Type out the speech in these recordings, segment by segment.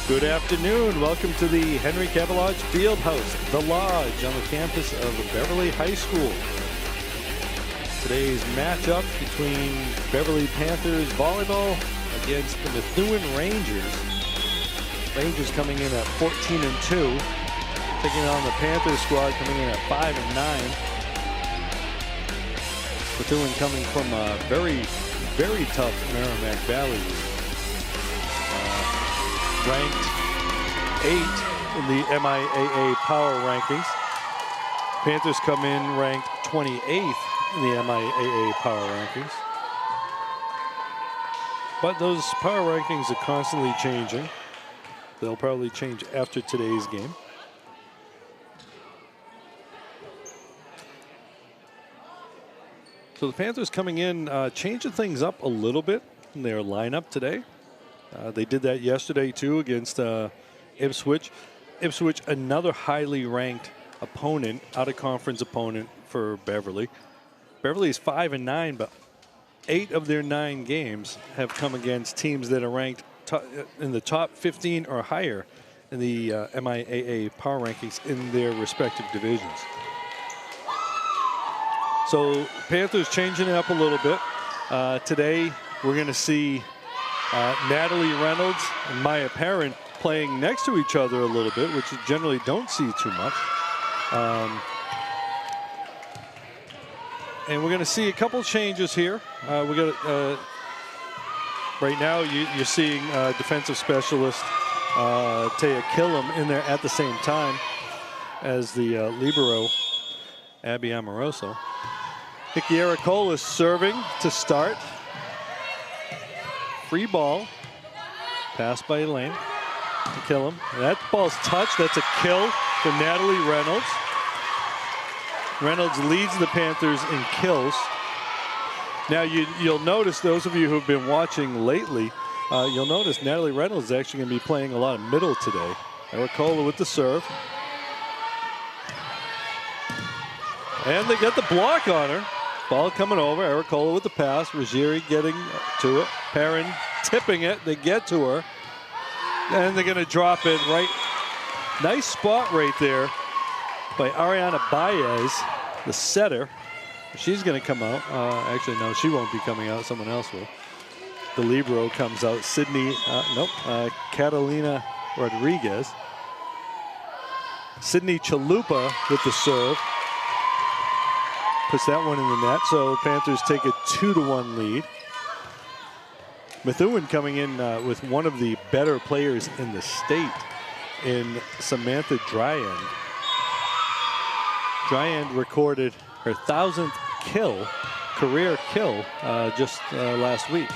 Good afternoon. Welcome to the Henry Cavalodge Fieldhouse, the Lodge on the campus of Beverly High School. Today's matchup between Beverly Panthers volleyball against the Methuen Rangers. Rangers coming in at 14-2, taking on the Panthers squad coming in at 5-9. Methuen coming from a very tough Merrimack Valley league. Ranked 8th in the MIAA power rankings. Panthers come in ranked 28th in the MIAA power rankings. But those power rankings are constantly changing. They'll probably change after today's game. So the Panthers coming in, changing things up a little bit in their lineup today. They did that yesterday too against Ipswich. Ipswich, another highly ranked opponent, out-of-conference opponent for Beverly. Beverly is 5-9, but 8 of their 9 games have come against teams that are ranked in the top 15 or higher in the MIAA power rankings in their respective divisions. So Panthers changing it up a little bit. Today we're going to see Natalie Reynolds and Maya Perrin playing next to each other a little bit, which you generally don't see too much. And we're going to see a couple changes here. We're going to right now you're seeing defensive specialist Taya Killam in there at the same time as the libero Abby Amoroso. Nikki Aracola is serving to start. Free ball, pass by Elaine to Killam. That ball's touched. That's a kill for Natalie Reynolds. Reynolds leads the Panthers in kills. Now you'll notice, those of you who've been watching lately, you'll notice Natalie Reynolds is actually going to be playing a lot of middle today. Aracola with the serve. And they get the block on her. Ball coming over, Aracola with the pass, Ruggieri getting to it, Perrin tipping it, they get to her, and they're gonna drop it right. Nice spot right there by Ariana Baez, the setter. She's gonna come out. Actually, no, she won't be coming out, someone else will. The libero comes out, Catalina Rodriguez. Sydney Chalupa with the serve. Puts that one in the net, so Panthers take a 2-1 lead. Methuen coming in with one of the better players in the state in Samantha Dryand. Dryand recorded her 1,000th career kill just last week.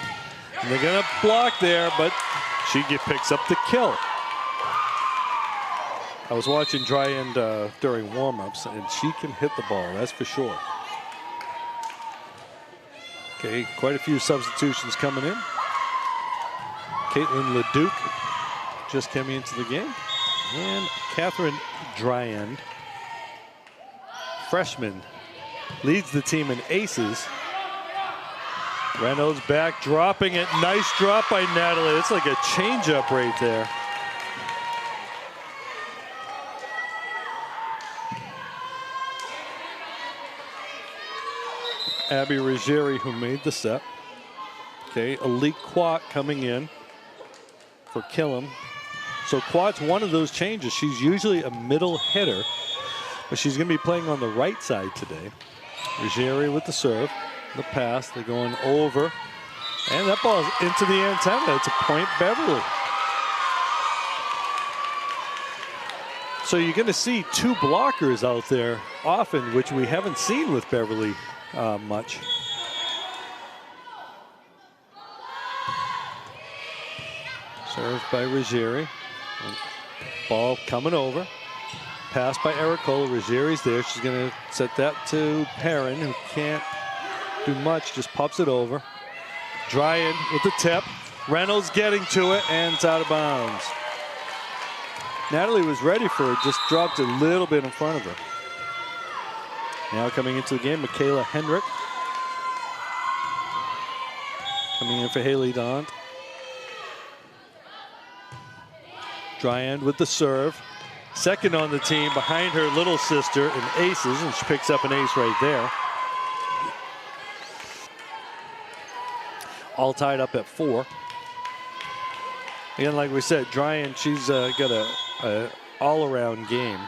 And they're gonna block there, but she picks up the kill. I was watching Dryand during warm-ups, and she can hit the ball, that's for sure. Okay, quite a few substitutions coming in. Caitlin Leduc just coming into the game. And Catherine Dryand, freshman, leads the team in aces. Reynolds back, dropping it. Nice drop by Natalie. It's like a changeup right there. Abby Ruggieri, who made the set. Okay, Elite Quat coming in for Killam. So Quat's one of those changes. She's usually a middle hitter, but she's going to be playing on the right side today. Ruggieri with the serve, the pass. They're going over, and that ball's into the antenna. It's a point Beverly. So you're going to see 2 blockers out there often, which we haven't seen with Beverly much. Served by Ruggieri. Ball coming over. Pass by Aracola. Ruggieri's there. She's going to set that to Perrin, who can't do much, just pops it over. Dryand with the tip. Reynolds getting to it, and it's out of bounds. Natalie was ready for it, just dropped a little bit in front of her. Now coming into the game, Michaela Hendrick. Coming in for Haley Daunt. Dryand with the serve. Second on the team behind her little sister in aces, and she picks up an ace right there. All tied up at 4. Again, like we said, Dryand, she's got a all-around game.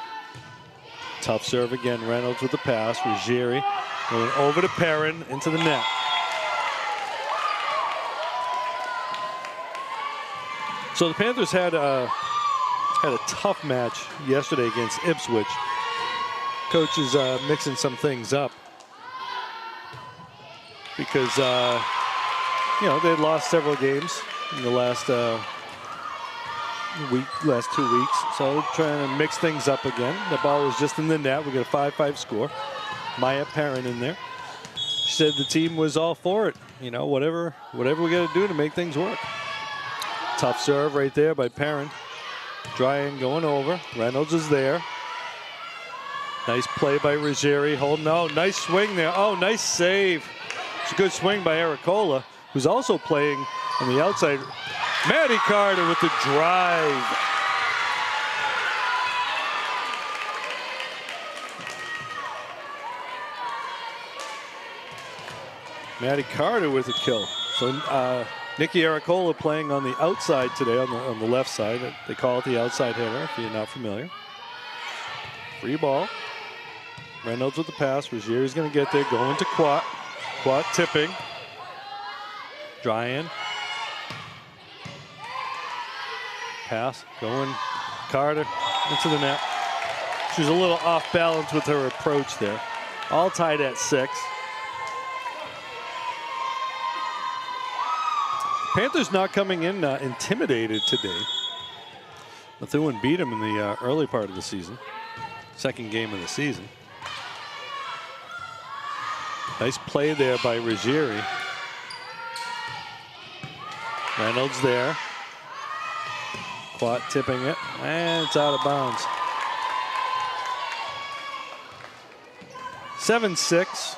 Tough serve again. Reynolds with the pass. Ruggieri going over to Perrin into the net. So the Panthers had a tough match yesterday against Ipswich. Coach is mixing some things up because you know, they had lost several games in the last 2 weeks. So they're trying to mix things up again. The ball was just in the net. We got a 5-5 score. Maya Perrin in there. She said the team was all for it. You know, whatever we got to do to make things work. Tough serve right there by Perrin. Dryand going over. Reynolds is there. Nice play by Ruggieri. Holding out. Nice swing there. Oh, nice save. It's a good swing by Aracola, who's also playing on the outside. Maddie Carter with the drive. Maddie Carter with a kill. So Nikki Aracola playing on the outside today, on the left side. They call it the outside hitter, if you're not familiar. Free ball. Reynolds with the pass. Ruggieri's going to get there. Going to Quat. Quat tipping. Dryand. Pass. Going. Carter into the net. She was a little off balance with her approach there. All tied at 6. Panthers not coming in intimidated today. Methuen beat them in the early part of the season. Second game of the season. Nice play there by Ruggieri. Reynolds there. Quat tipping it, and it's out of bounds. 7-6.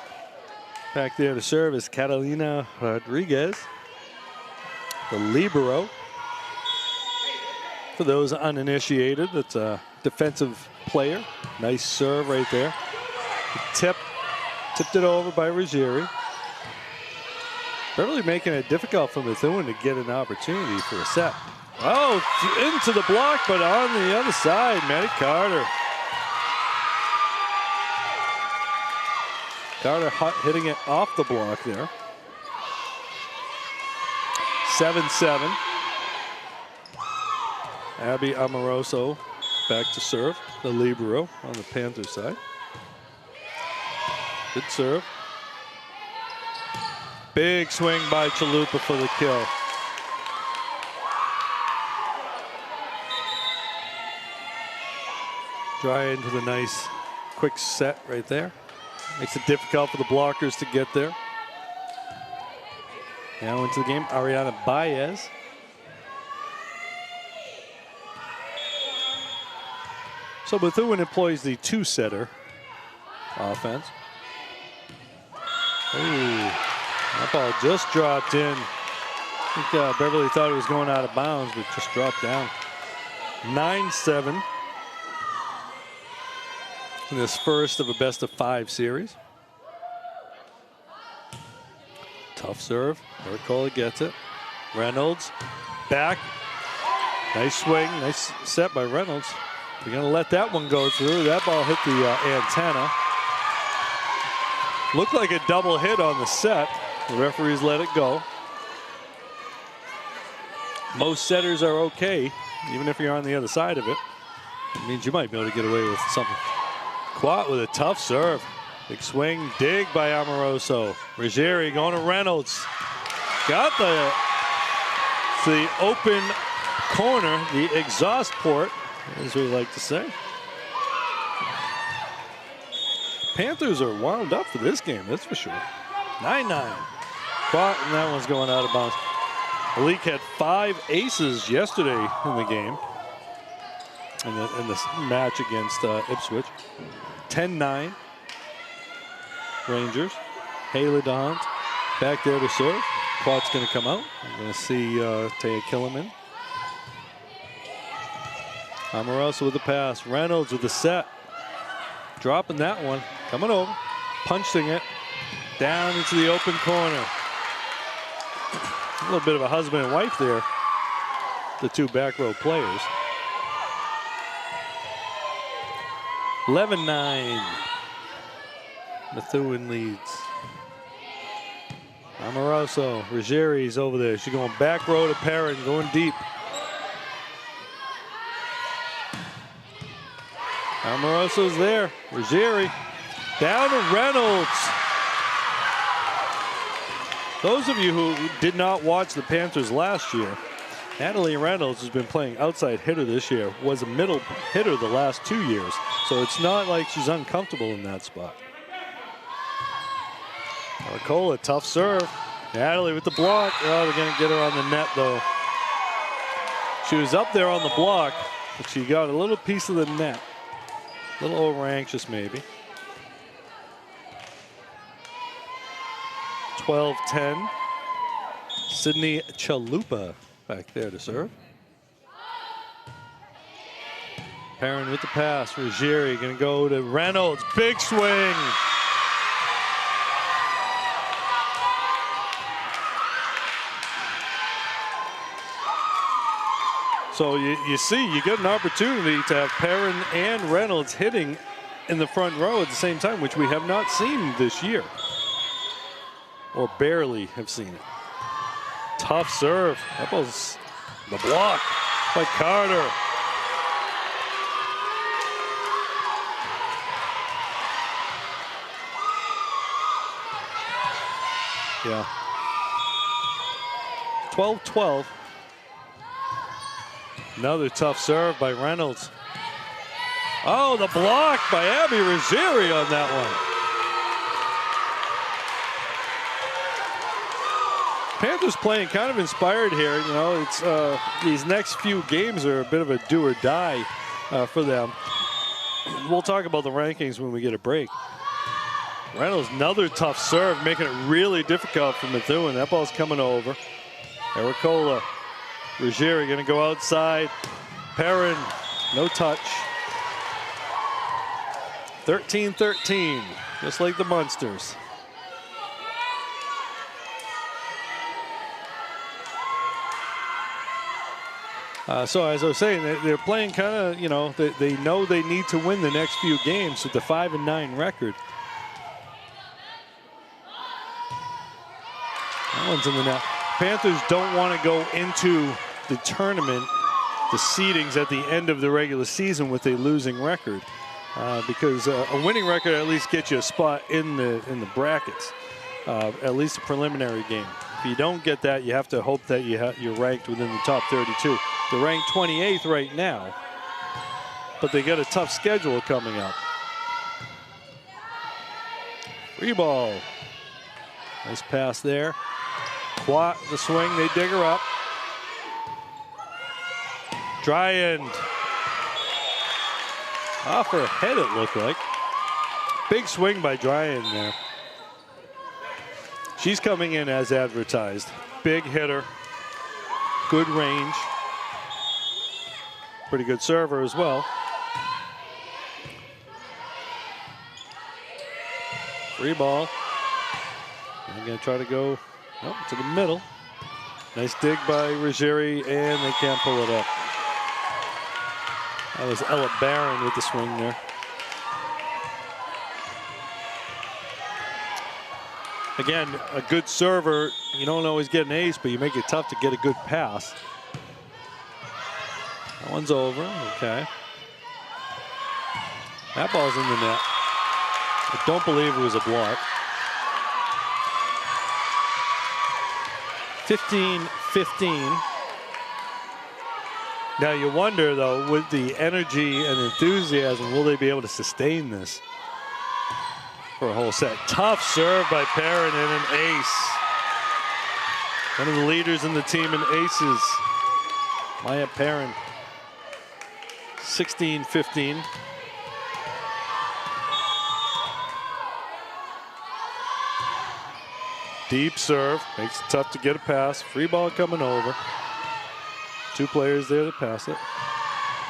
Back there to serve is Catalina Rodriguez, the libero. For those uninitiated, that's a defensive player. Nice serve right there. Tipped it over by Ruggieri. Beverly making it difficult for Methuen to get an opportunity for a set. Oh, into the block, but on the other side, Maddie Carter. Carter hitting it off the block there. 7-7. Abby Amoroso back to serve, the libero on the Panthers side. Good serve. Big swing by Chalupa for the kill. Dryand with a nice quick set right there. Makes it difficult for the blockers to get there. Now into the game, Ariana Baez. So Methuen employs the 2-setter offense. Ooh, that ball just dropped in. I think Beverly thought it was going out of bounds, but just dropped down. 9-7 in this first of a best-of-5 series. Tough serve. Aracola gets it. Reynolds back. Nice swing. Nice set by Reynolds. We're going to let that one go through. That ball hit the antenna. Looked like a double hit on the set. The referees let it go. Most setters are okay, even if you're on the other side of it. It means you might be able to get away with something. Quat with a tough serve. Big swing, dig by Amoroso. Ruggieri going to Reynolds. Got the open corner, the exhaust port, as we like to say. Panthers are wound up for this game, that's for sure. 9-9. Quat, and that one's going out of bounds. Malik had 5 aces yesterday in the game, in this match against Ipswich. 10-9. Rangers. Haley Dahant back there to serve. Quat's going to come out. I'm going to see Taya Killiman. Amoroso with the pass. Reynolds with the set. Dropping that one. Coming over. Punching it. Down into the open corner. A little bit of a husband and wife there. The two back row players. 11-9. Methuen leads. Amoroso. Ruggieri's over there. She's going back row to Perrin. Going deep. Amoroso's there. Ruggieri. Down to Reynolds. Those of you who did not watch the Panthers last year, Natalie Reynolds has been playing outside hitter this year, was a middle hitter the last 2 years. So it's not like she's uncomfortable in that spot. Arcola, tough serve. Natalie with the block. Oh, they're going to get her on the net, though. She was up there on the block, but she got a little piece of the net. A little over anxious, maybe. 12-10. Sydney Chalupa back there to serve. Perrin with the pass. Ruggieri going to go to Reynolds. Big swing. So you see, you get an opportunity to have Perrin and Reynolds hitting in the front row at the same time, which we have not seen this year. Or barely have seen it. Tough serve. That was the block by Carter. Yeah. 12-12. Another tough serve by Reynolds. Oh, the block by Abby Ruggieri on that one. Panthers playing kind of inspired here. You know, it's these next few games are a bit of a do or die for them. We'll talk about the rankings when we get a break. Reynolds, another tough serve, making it really difficult for Methuen. That ball's coming over. Ericola. Ruggieri going to go outside. Perrin, no touch. 13-13, just like the Munsters. So as I was saying, they're playing kind of, you know, they know they need to win the next few games with the 5-9 record. That one's in the net. Panthers don't want to go into the tournament, the seedings at the end of the regular season with a losing record, because a winning record at least gets you a spot in the brackets, at least a preliminary game. If you don't get that, you have to hope that you're ranked within the top 32. They're ranked 28th right now, but they got a tough schedule coming up. Free ball. Nice pass there. The swing, they dig her up. Dry end. Off her head, it looked like. Big swing by Dry end there. She's coming in as advertised. Big hitter. Good range. Pretty good server as well. Free ball. I'm going to try to go to the middle. Nice dig by Ruggieri, and they can't pull it up. That was Ella Barron with the swing there. Again, a good server, you don't always get an ace, but you make it tough to get a good pass. That one's over, okay. That ball's in the net. I don't believe it was a block. 15-15. Now you wonder, though, with the energy and enthusiasm, will they be able to sustain this for a whole set? Tough serve by Perrin and an ace. One of the leaders in the team in aces, Maya Perrin. 16-15. Deep serve, makes it tough to get a pass. Free ball coming over. Two players there to pass it.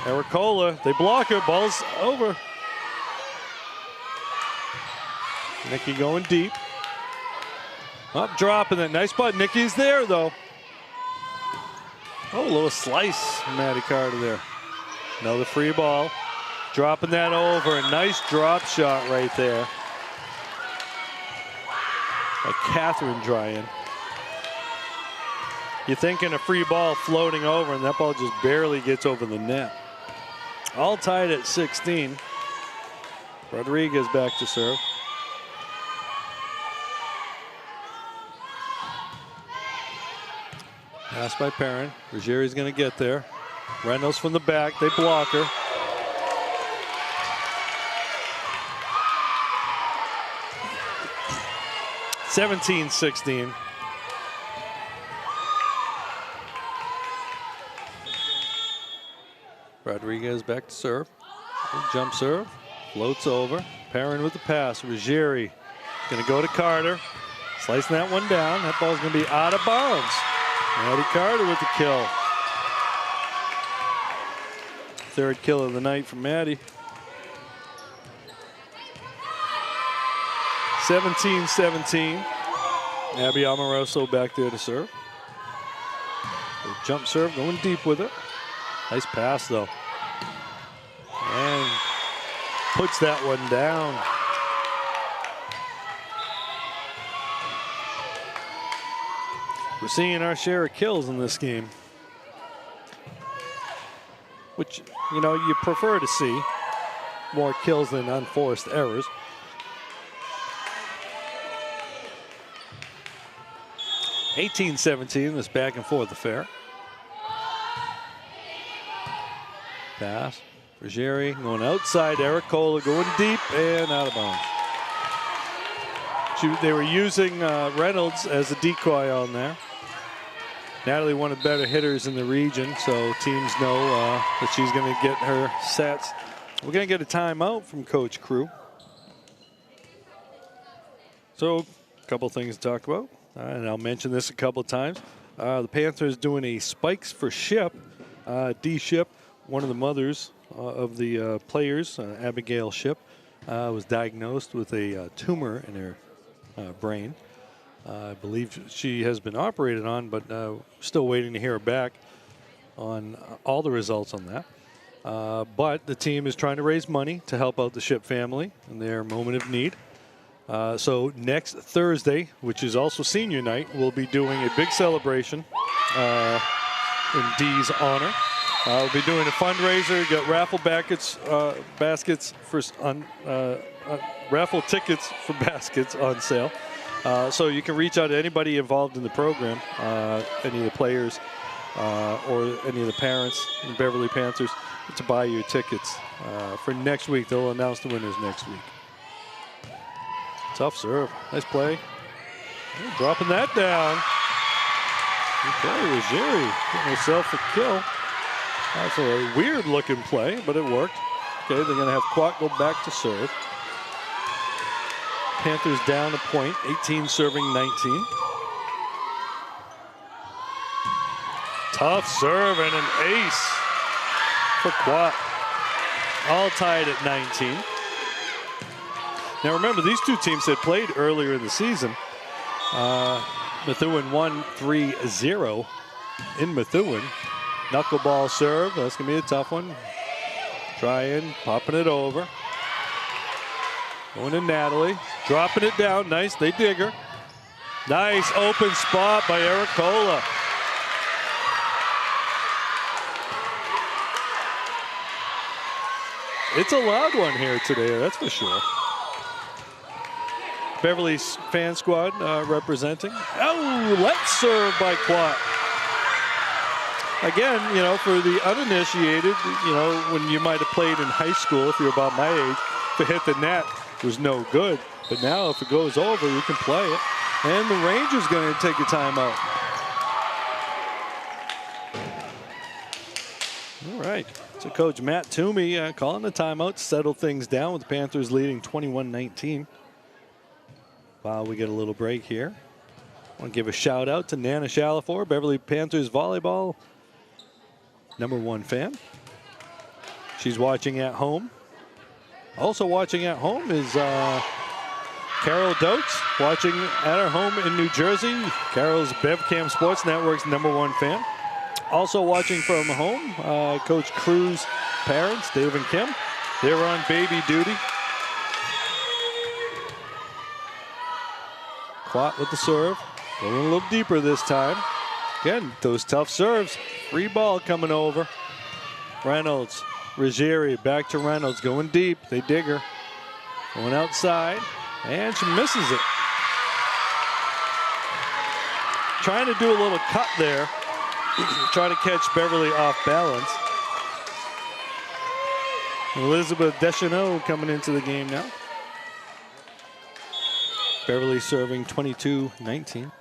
Ericola, they block her. Ball's over. Nikki going deep. Up, dropping it. Nice spot. Nikki's there, though. Oh, a little slice, Maddie Carter there. Another free ball. Dropping that over. A nice drop shot right there. Like Catherine Dryan. You're thinking a free ball floating over, and that ball just barely gets over the net. All tied at 16. Rodriguez back to serve. Pass by Perrin. Ruggieri's going to get there. Reynolds from the back. They block her. (17-16). Rodriguez back to serve. Jump serve. Floats over. Perrin with the pass. Ruggieri going to go to Carter. Slicing that one down. That ball's going to be out of bounds. Maddie Carter with the kill. Third kill of the night from Maddie. 17-17. Abby Amoroso back there to serve. Jump serve, going deep with it. Nice pass, though. And puts that one down. We're seeing our share of kills in this game, which, you know, you prefer to see more kills than unforced errors. (18-17), this back and forth affair. Pass. Ruggieri going outside. Ericola going deep and out of bounds. They were using Reynolds as a decoy on there. Natalie, one of the better hitters in the region, so teams know that she's going to get her sets. We're going to get a timeout from Coach Crew. So, a couple things to talk about, and I'll mention this a couple of times. The Panthers doing a Spikes for Ship. D. Ship, one of the mothers of the players, Abigail Ship, was diagnosed with a tumor in her brain. I believe she has been operated on, but still waiting to hear back on all the results on that. But the team is trying to raise money to help out the Ship family in their moment of need. So next Thursday, which is also senior night, we'll be doing a big celebration in Dee's honor. We'll be doing a fundraiser, get raffle baskets for raffle tickets for baskets on sale. So you can reach out to anybody involved in the program, any of the players or any of the parents in the Beverly Panthers, to buy your tickets for next week. They'll announce the winners next week. Tough serve. Nice play. Dropping that down. Okay, Ruggieri getting herself a kill. That's a weird looking play, but it worked. Okay, they're going to have Quat go back to serve. Panthers down a point, 18 serving 19. Tough serve and an ace for Quat. All tied at 19. Now remember, these two teams had played earlier in the season. Methuen won 3-0 in Methuen. Knuckleball serve, that's going to be a tough one. Trying, popping it over. Going to Natalie, dropping it down, nice, they dig her. Nice open spot by Ericola. It's a loud one here today, that's for sure. Beverly's fan squad representing. Oh, let's serve by Quat. Again, you know, for the uninitiated, you know, when you might have played in high school, if you're about my age, to hit the net was no good. But now if it goes over, you can play it. And the Rangers going to take a timeout. All right. So Coach Matt Toomey calling the timeout to settle things down with the Panthers leading 21-19. While we get a little break here, I want to give a shout out to Nana Shalafor, Beverly Panthers volleyball #1 fan. She's watching at home. Also watching at home is Carol Doakes, watching at her home in New Jersey. Carol's BevCam Sports Network's #1 fan. Also watching from home, Coach Cruz' parents, Dave and Kim. They're on baby duty. Quat with the serve. Going a little deeper this time. Again, those tough serves. Free ball coming over. Reynolds, Ruggieri, back to Reynolds, going deep. They dig her. Going outside, and she misses it. Trying to do a little cut there. Try to catch Beverly off balance. Elizabeth Deschanel coming into the game now. Beverly serving 22-19.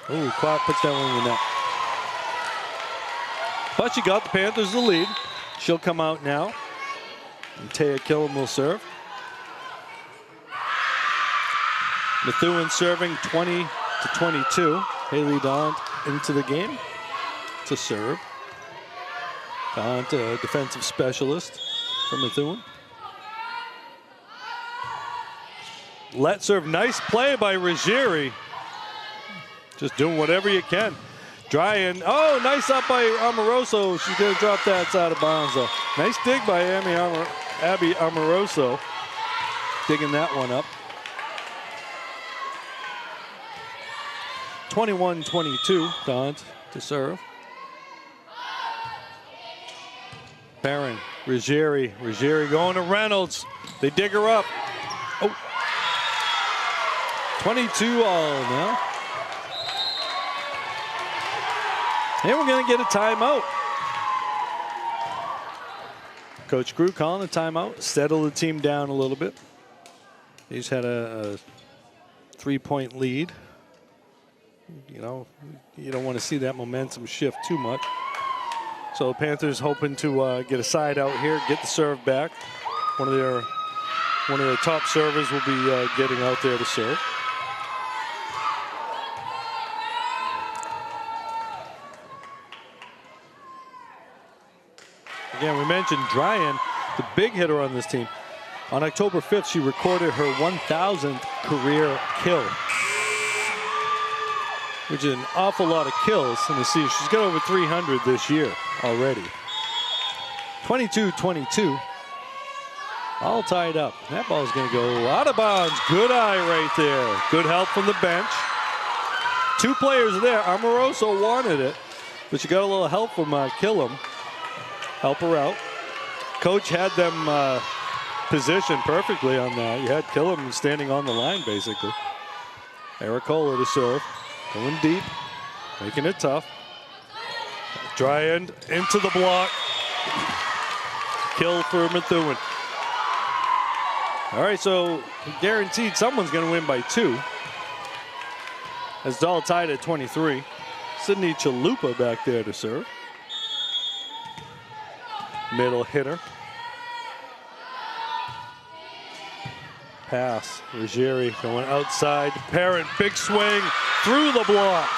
Oh, Quat puts that one in the net. But she got the Panthers the lead. She'll come out now. And Taya Killam will serve. Methuen serving 20-22. Haley Daunt into the game to serve. Daunt, a defensive specialist for Methuen. Let serve, nice play by Ruggieri. Just doing whatever you can. Dryan, oh, nice up by Amoroso. She's gonna drop that side of bounds though. Nice dig by Abby Amoroso. Digging that one up. 21-22, Daunt to serve. Perrin, Ruggieri going to Reynolds. They dig her up. Oh, 22 all now. And we're going to get a timeout. Coach Crew calling a timeout, settle the team down a little bit. He's had a 3-point lead. You know, you don't want to see that momentum shift too much. So Panthers hoping to get a side out here, get the serve back. One of their top servers will be getting out there to serve. Again, we mentioned Dryan, the big hitter on this team. On October 5th, she recorded her 1,000th career kill, which is an awful lot of kills in the season. She's got over 300 this year already. 22-22. All tied up. That ball's going to go out of bounds. Good eye right there. Good help from the bench. Two players there. Amoroso wanted it, but she got a little help from Killam. Help her out. Coach had them positioned perfectly on that. You had Killam standing on the line, basically. Ericola to serve. Going deep. Making it tough. Dryan into the block. Kill for Methuen. All right, so guaranteed someone's going to win by 2. As Dahl tied at 23. Sydney Chalupa back there to serve. Middle hitter. Pass. Ruggieri going outside. Parent, big swing through the block.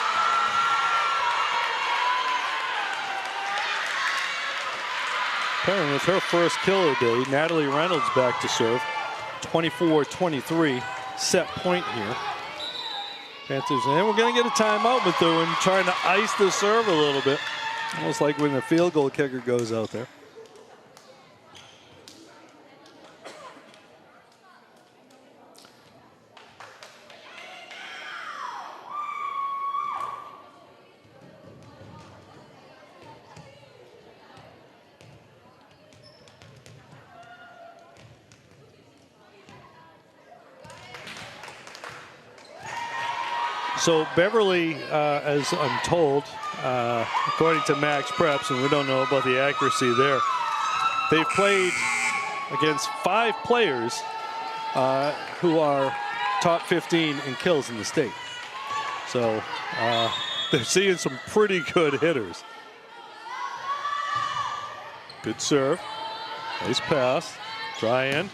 Parent with her first kill of the day. Natalie Reynolds back to serve. 24-23. Set point here. Panthers, and we're going to get a timeout, Methuen trying to ice the serve a little bit. Almost like when the field goal kicker goes out there. So Beverly, as I'm told, according to Max Preps, and we don't know about the accuracy there, they've played against 5 players who are top 15 in kills in the state. So they're seeing some pretty good hitters. Good serve. Nice pass. Dryan.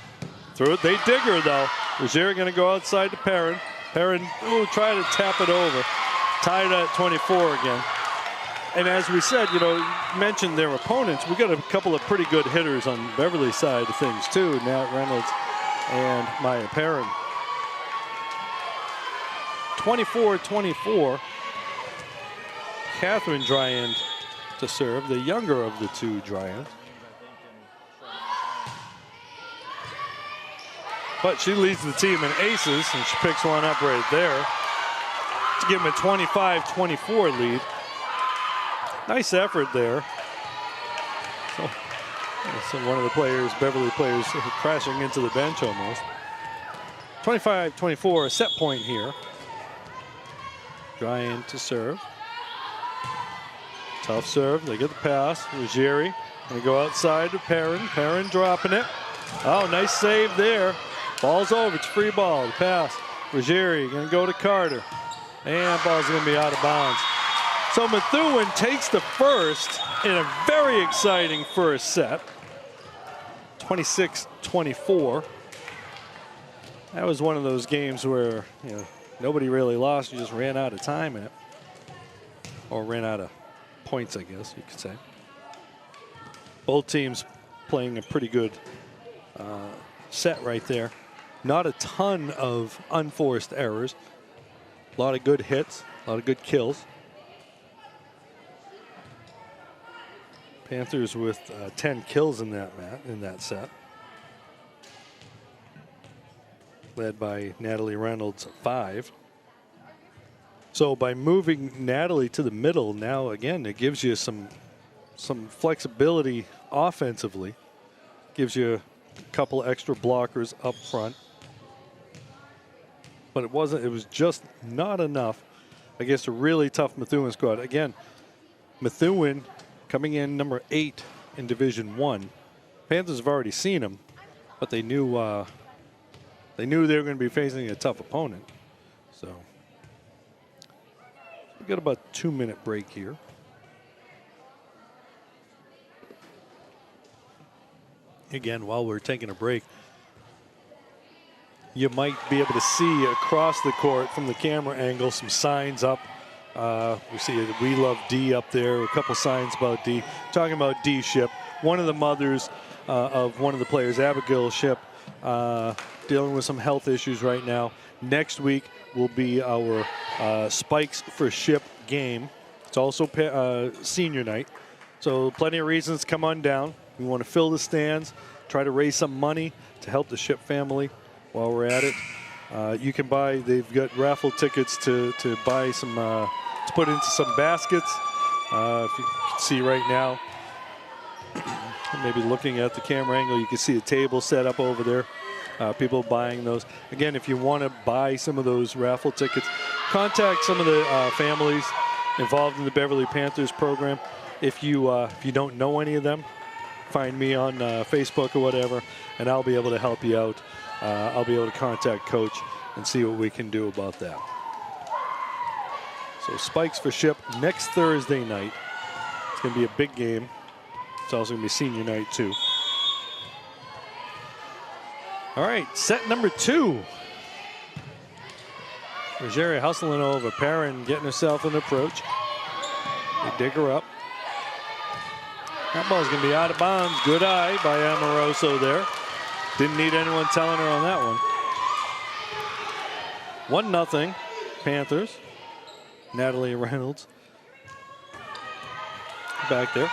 Through it. They dig her, though. Ruggieri going to go outside to Perrin. Perrin will try to tap it over. Tied at 24 again. And as we said, you mentioned their opponents. We got a couple of pretty good hitters on Beverly's side of things too. Nat Reynolds and Maya Perrin. 24-24. Catherine Dryand to serve, the younger of the two Dryands. But she leads the team in aces, and she picks one up right there to give them a 25-24 lead. Nice effort there. So one of the players, Beverly players, crashing into the bench almost. 25-24, a set point here. Dryand to serve. Tough serve, they get the pass. Ruggieri gonna go outside to Perrin. Perrin dropping it. Oh, nice save there. Ball's over, it's free ball. The pass, Ruggieri gonna go to Carter. And ball's gonna be out of bounds. So Methuen takes the first in a very exciting first set. 26-24. That was one of those games where nobody really lost. You just ran out of time in it. Or ran out of points, I guess you could say. Both teams playing a pretty good set right there. Not a ton of unforced errors. A lot of good hits, a lot of good kills. Panthers with 10 kills in that set. Led by Natalie Reynolds, 5. So by moving Natalie to the middle, now again, it gives you some flexibility offensively. Gives you a couple extra blockers up front. But it was just not enough against a really tough Methuen squad. Again, Methuen coming in number 8 in Division 1. Panthers have already seen them, but they knew they were going to be facing a tough opponent. So we got about a 2-minute break here. Again, while we're taking a break, you might be able to see across the court from the camera angle some signs up. We see "We Love D" up there, a couple signs about D. Talking about D Ship, one of the mothers of one of the players, Abigail Ship, dealing with some health issues right now. Next week will be our Spikes for Ship game. It's also senior night, so plenty of reasons to come on down. We want to fill the stands, try to raise some money to help the Ship family while we're at it. You can buy, they've got raffle tickets to buy some, to put into some baskets. If you can see right now, maybe looking at the camera angle, you can see a table set up over there. People buying those. Again, if you want to buy some of those raffle tickets, contact some of the families involved in the Beverly Panthers program. If you don't know any of them, find me on Facebook or whatever, and I'll be able to help you out. I'll be able to contact Coach and see what we can do about that. So Spikes for Ship next Thursday night. It's going to be a big game. It's also going to be senior night too. All right, set number 2. Ruggieri hustling over. Perrin getting herself an approach. They dig her up. That ball's going to be out of bounds. Good eye by Amoroso there. Didn't need anyone telling her on that one. 1-0 Panthers. Natalie Reynolds back there.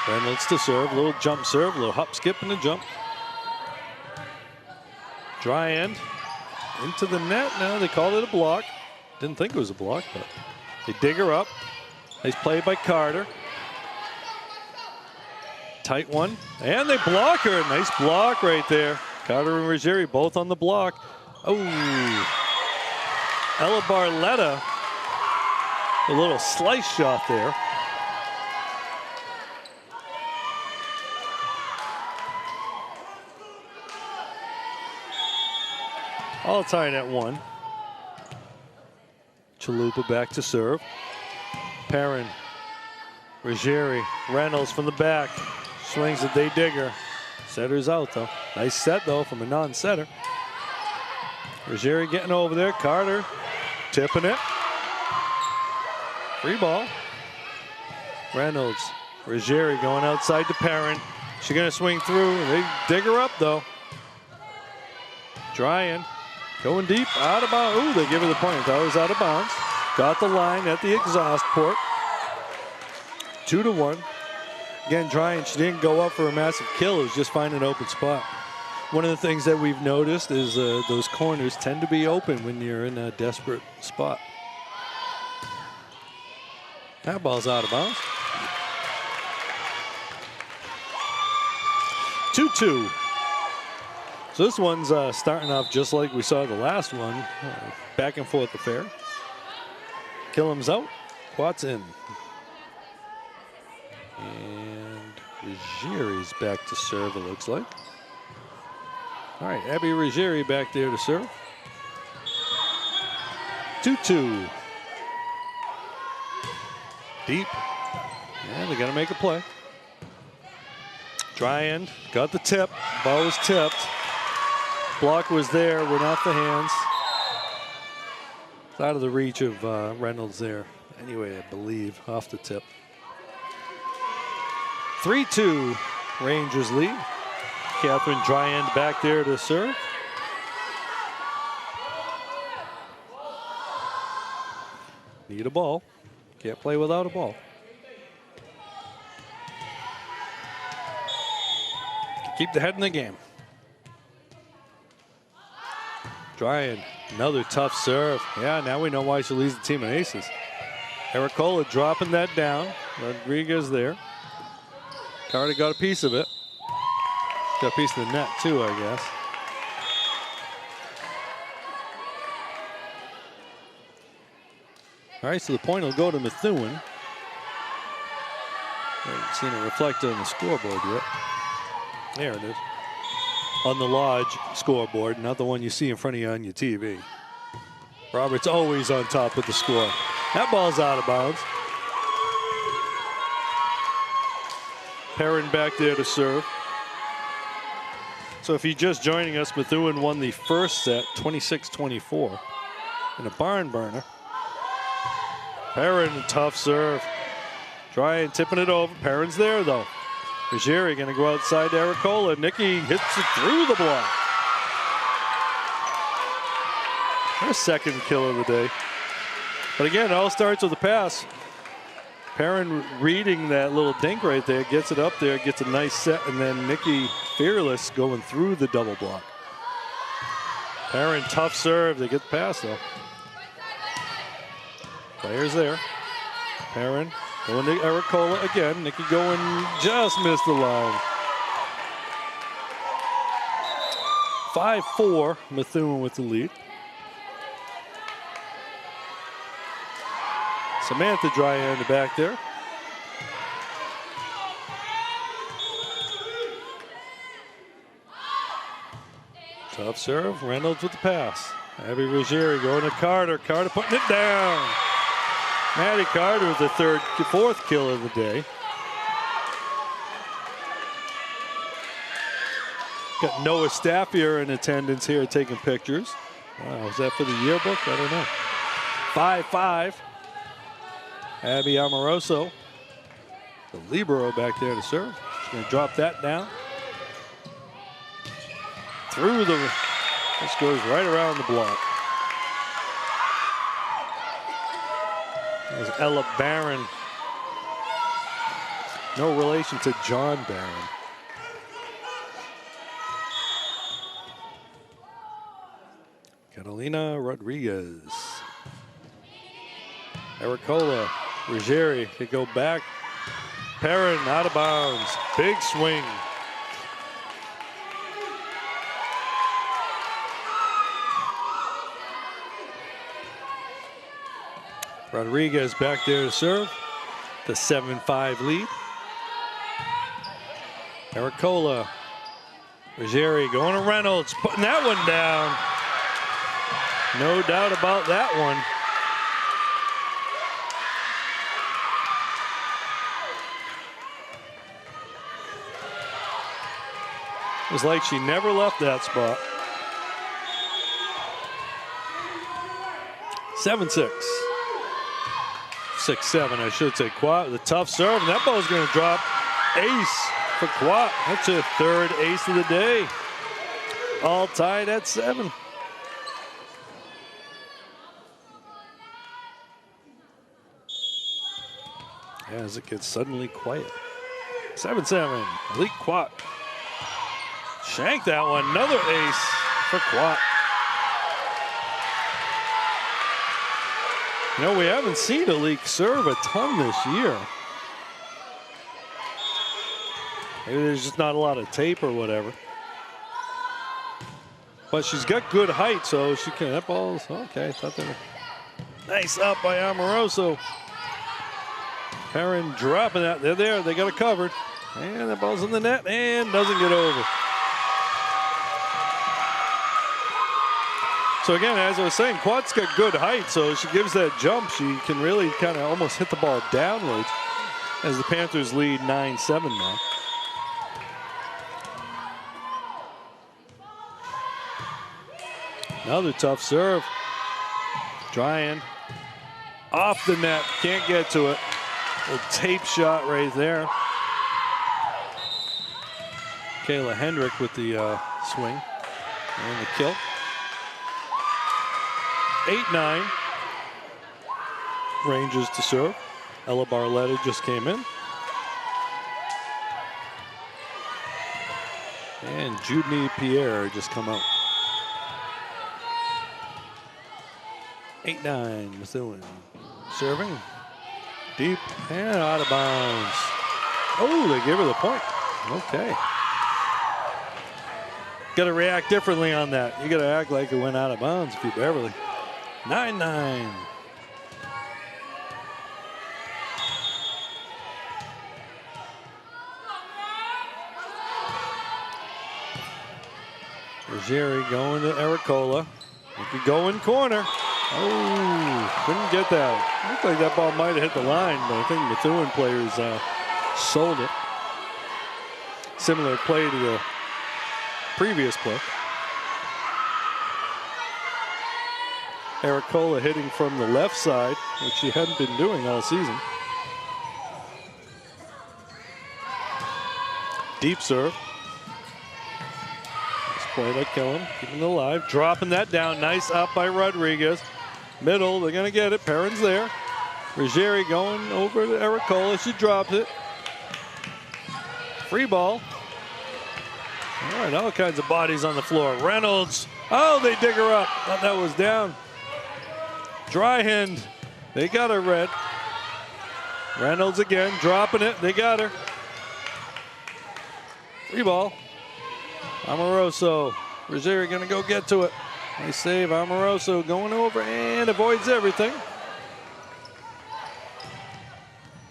Reynolds to serve, little jump serve, little hop, skip, and a jump. Dryand into the net. Now they called it a block. Didn't think it was a block, but they dig her up. Nice play by Carter. Tight one, and they block her. Nice block right there. Carter and Ruggieri both on the block. Oh, Ella Barletta, a little slice shot there. All tied at 1. Chalupa back to serve. Perrin, Ruggieri, Reynolds from the back. Swings it, they dig her. Setter's out though. Nice set though from a non-setter. Ruggieri getting over there. Carter tipping it. Free ball. Reynolds. Ruggieri going outside to Perrin. She's going to swing through. They dig her up, though. Dryan. Going deep. Out of bounds. Ooh, they give her the point. That was out of bounds. Got the line at the exhaust port. 2-1. Again, Dryan, she didn't go up for a massive kill. It was just find an open spot. One of the things that we've noticed is those corners tend to be open when you're in a desperate spot. That ball's out of bounds. 2-2. So this one's starting off just like we saw the last one. Back and forth affair. Killam's out. Quat's in. And Ruggieri's back to serve, it looks like. All right, Abby Ruggieri back there to serve. 2-2. Deep. And they got to make a play. Dryan got the tip. Ball was tipped. Block was there. Went off the hands. It's out of the reach of Reynolds there. Anyway, I believe off the tip. 3-2. Rangers lead. Catherine Dryan back there to serve. Need a ball. Can't play without a ball. Keep the head in the game. Dryan, another tough serve. Yeah, now we know why she leads the team in aces. Ericola dropping that down. Rodriguez there. Carter got a piece of it. Got a piece of the net too, I guess. All right, so the point will go to Methuen. I haven't seen it reflected on the scoreboard yet. There it is. On the Lodge scoreboard, not the one you see in front of you on your TV. Robert's always on top of the score. That ball's out of bounds. Perrin back there to serve. So if you're just joining us, Methuen won the first set, 26-24, in a barn burner. Perrin, tough serve. Dryan tipping it over. Perrin's there, though. Ruggieri going to go outside to Ericola. Nikki hits it through the block. Her second kill of the day. But again, it all starts with a pass. Perrin reading that little dink right there, gets it up there, gets a nice set, and then Nikki fearless going through the double block. Perrin, tough serve. They get the pass, though. Players there. Perrin going to Ericola again. Nikki going, just missed the line. 5-4, Methuen with the lead. Samantha Dryan in the back there. Tough serve. Reynolds with the pass. Abby Ruggieri going to Carter. Carter putting it down. Maddie Carter with the fourth kill of the day. Got Noah Staffier in attendance here taking pictures. Wow, is that for the yearbook? I don't know. 5-5. Abby Amoroso, the libero back there to serve. She's going to drop that down. Through the, this goes right around the block. That was Ella Barron. No relation to John Barron. Catalina Rodriguez. Ericola. Ruggieri could go back. Perrin out of bounds. Big swing. Rodriguez back there to serve. The 7-5 lead. Ericola. Ruggieri going to Reynolds. Putting that one down. No doubt about that one. It was like she never left that spot. 7-6. 6-7, I should say. Quat with a tough serve, and that ball's going to drop. Ace for Quat. That's a third ace of the day. All tied at 7. As it gets suddenly quiet. 7-7, Malik Quat. Shank that one, another ace for Quat. You know, we haven't seen Malik serve a ton this year. Maybe there's just not a lot of tape or whatever. But she's got good height, so she can, that ball's, okay, I thought they were nice up by Amoroso. Perrin dropping that, they're there, they got it covered. And that ball's in the net and doesn't get over. So again, as I was saying, Quat's got good height, so she gives that jump. She can really kind of almost hit the ball downwards as the Panthers lead 9-7 now. Another tough serve. Trying. Off the net, can't get to it. Little tape shot right there. Kayla Hendrick with the swing and the kill. 8-9. Rangers to serve. Ella Barletta just came in. And Judney Pierre just come out. 8-9, Methuen. Serving. Deep and out of bounds. Oh, they give her the point. Okay. Got to react differently on that. You got to act like it went out of bounds if you're Beverly. 9-9. Ruggieri going to Ericola. It could go in corner. Oh, couldn't get that. Looked like that ball might have hit the line, but I think Methuen players sold it. Similar play to the previous play. Ericola hitting from the left side, which she hadn't been doing all season. Deep serve. This play by Kellum, keeping it alive, dropping that down. Nice up by Rodriguez. Middle, they're going to get it. Perrin's there. Ruggieri going over to Ericola. She drops it. Free ball. All right, all kinds of bodies on the floor. Reynolds. Oh, they dig her up. Thought that was down. Dryhand. They got her, Red. Reynolds again, dropping it. They got her. Free ball. Amoroso. Ruggieri going to go get to it. Nice save. Amoroso going over and avoids everything.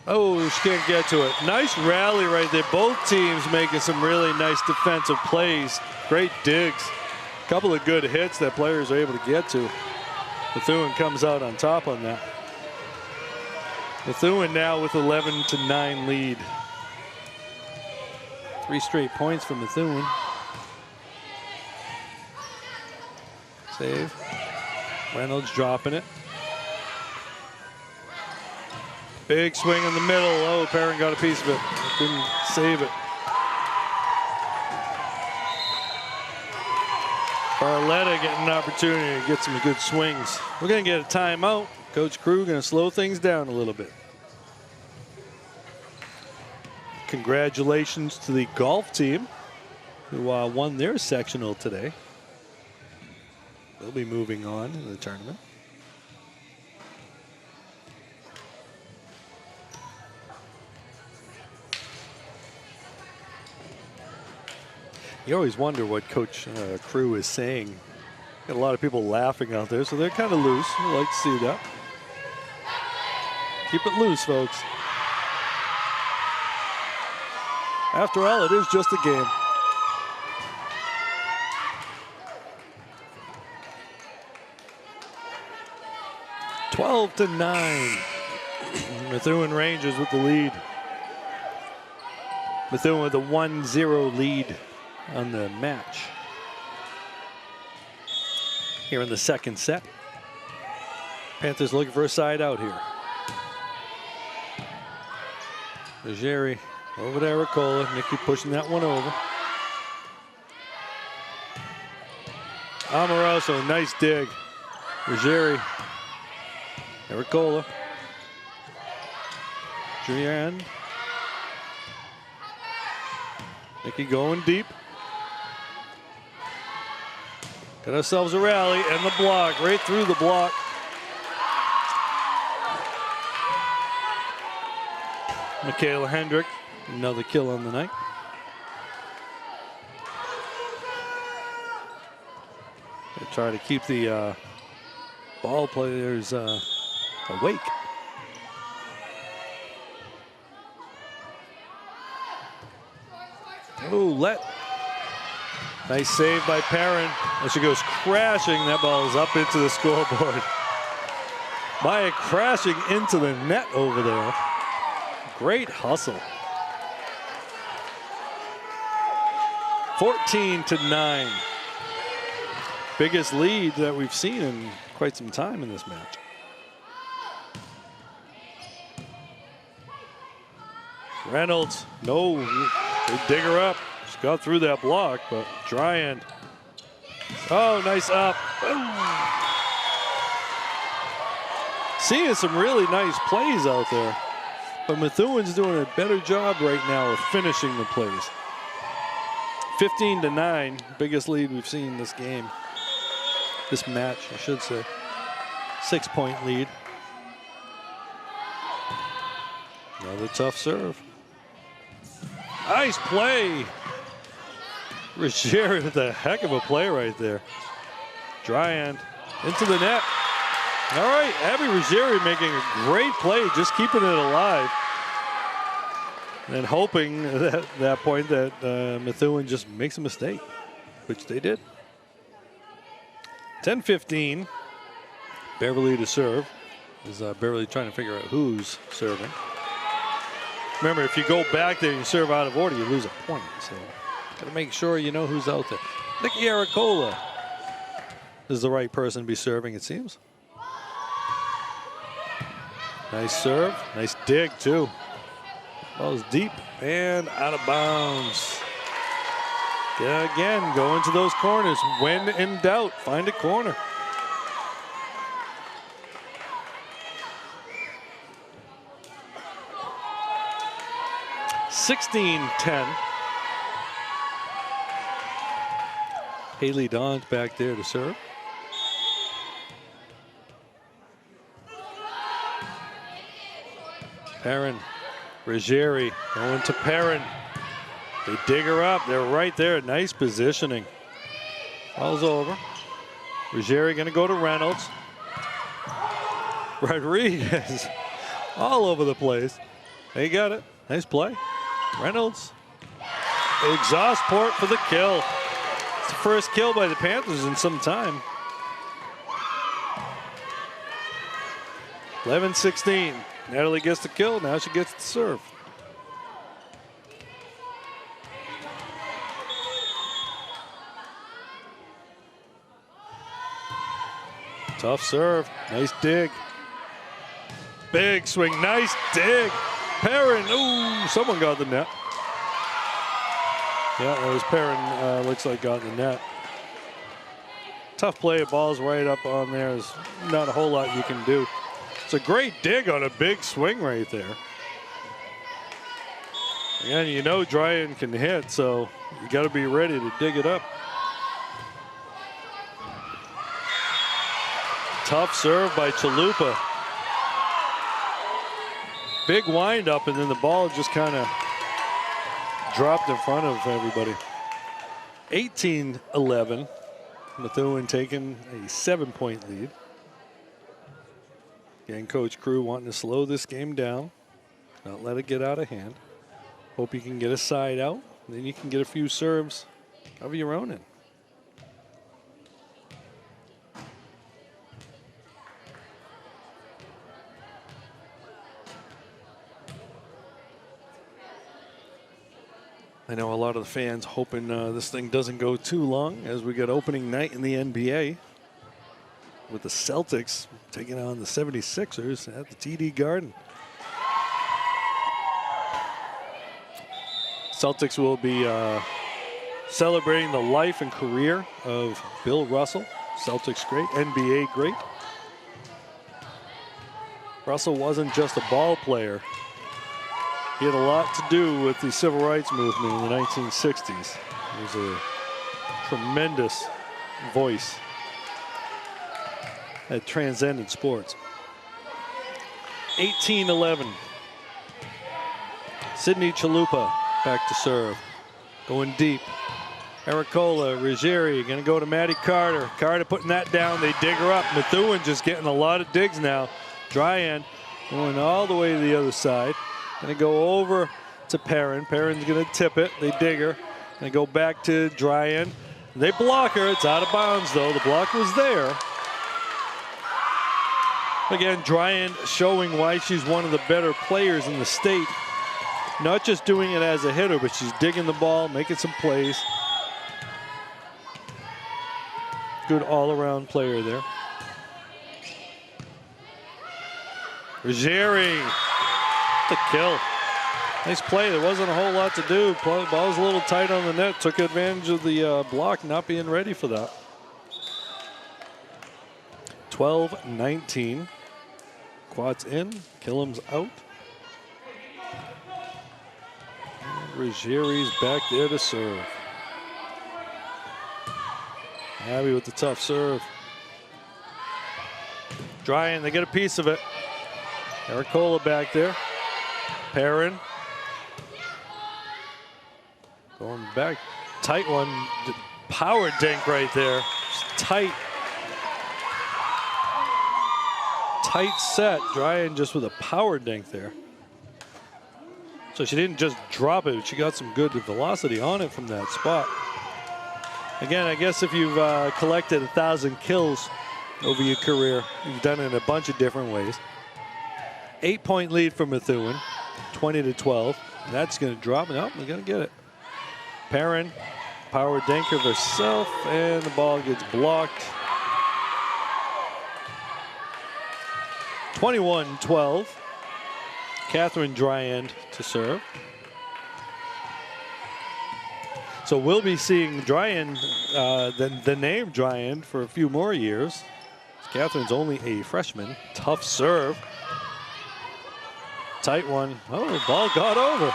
Oh, she can't get to it. Nice rally right there. Both teams making some really nice defensive plays. Great digs. A couple of good hits that players are able to get to. Methuen comes out on top on that. Methuen now with 11-9 lead. 3 straight points for Methuen. Save. Reynolds dropping it. Big swing in the middle. Oh, Perrin got a piece of it. Couldn't save it. Barletta getting an opportunity to get some good swings. We're going to get a timeout. Coach Crew going to slow things down a little bit. Congratulations to the golf team who won their sectional today. They'll be moving on in the tournament. You always wonder what Coach Crew is saying. Got a lot of people laughing out there, so they're kind of loose. I like to see that. Keep it loose, folks. After all, it is just a game. Twelve to 9. Methuen Rangers with the lead. Methuen with a 1-0 lead on the match here in the second set. Panthers looking for a side out here. Ruggieri over to Ericola. Nicky pushing that one over. Amoroso, nice dig. Ruggieri. Ericola. Drian. Nicky going deep. Got ourselves a rally and the block, right through the block. Michaela Hendrick, another kill on the night. They try to keep the ball players awake. Oh, nice save by Perrin. As she goes crashing, that ball is up into the scoreboard. Maya crashing into the net over there. Great hustle. 14-9. Biggest lead that we've seen in quite some time in this match. Reynolds, no, they dig her up. She got through that block, but Drian. Oh, nice up. Boom. Seeing some really nice plays out there. But Methuen's doing a better job right now of finishing the plays. 15-9, biggest lead we've seen this game. This match, I should say. 6-point lead. Another tough serve. Nice play. Ruggieri with a heck of a play right there. Drian into the net. All right, Abby Ruggieri making a great play, just keeping it alive. And hoping at that point that Methuen just makes a mistake, which they did. 10-15. Beverly to serve. Is Beverly trying to figure out who's serving. Remember, if you go back there and you serve out of order, you lose a point. So, got to make sure you know who's out there. Nicky Ericola is the right person to be serving, it seems. Nice serve. Nice dig, too. Ball is deep and out of bounds. Yeah, again, go into those corners. When in doubt, find a corner. (16-10). Haley Dawn's back there to serve. Perrin, Ruggieri going to Perrin. They dig her up. They're right there. Nice positioning. Ball's over. Ruggieri going to go to Reynolds. Rodriguez all over the place. They got it. Nice play. Reynolds. Exhaust port for the kill. It's the first kill by the Panthers in some time. 11-16. Natalie gets the kill. Now she gets the serve. Tough serve. Nice dig. Big swing. Nice dig. Perrin. Ooh, someone got the net. Yeah, it was Perrin. Looks like got the net. Tough play. Ball's right up on there. There's not a whole lot you can do. It's a great dig on a big swing right there. And you know Drian can hit, so you got to be ready to dig it up. Tough serve by Chalupa. Big wind up, and then the ball just kind of dropped in front of everybody. 18-11. Methuen taking a 7-point lead. Again, Coach Crew wanting to slow this game down, not let it get out of hand. Hope you can get a side out, and then you can get a few serves of your own in. I know a lot of the fans hoping this thing doesn't go too long as we get opening night in the NBA with the Celtics taking on the 76ers at the TD Garden. Celtics will be celebrating the life and career of Bill Russell, Celtics great, NBA great. Russell wasn't just a ball player. He had a lot to do with the civil rights movement in the 1960s. He was a tremendous voice that transcended sports. 18-11. Sidney Chalupa back to serve. Going deep. Ericola, Ruggieri going to go to Maddie Carter. Carter putting that down. They dig her up. Methuen just getting a lot of digs now. Dryan going all the way to the other side. Going to go over to Perrin. Perrin's going to tip it. They dig her. Going to go back to Dryan. They block her. It's out of bounds, though. The block was there. Again, Dryan showing why she's one of the better players in the state. Not just doing it as a hitter, but she's digging the ball, making some plays. Good all-around player there. Ruggieri, the kill. Nice play. There wasn't a whole lot to do. Ball was a little tight on the net. Took advantage of the block, not being ready for that. 12-19. Quads in. Killam's out. Ruggieri's back there to serve. Abby with the tough serve. Dryan, they get a piece of it. Ericola back there. Perrin. Going back. Tight one. Power dink right there. Just tight. Tight set. Dryan just with a power dink there. So she didn't just drop it. She got some good velocity on it from that spot. Again, I guess if you've collected 1,000 kills over your career, you've done it in a bunch of different ways. 8-point lead for Methuen, 20-12. That's going to drop. No, they're going to get it. Perrin, power dink of herself, and the ball gets blocked. 21-12. Catherine Dryan to serve. So we'll be seeing Dryan, the name Dryan, for a few more years. Catherine's only a freshman. Tough serve. Tight one. Oh, the ball got over.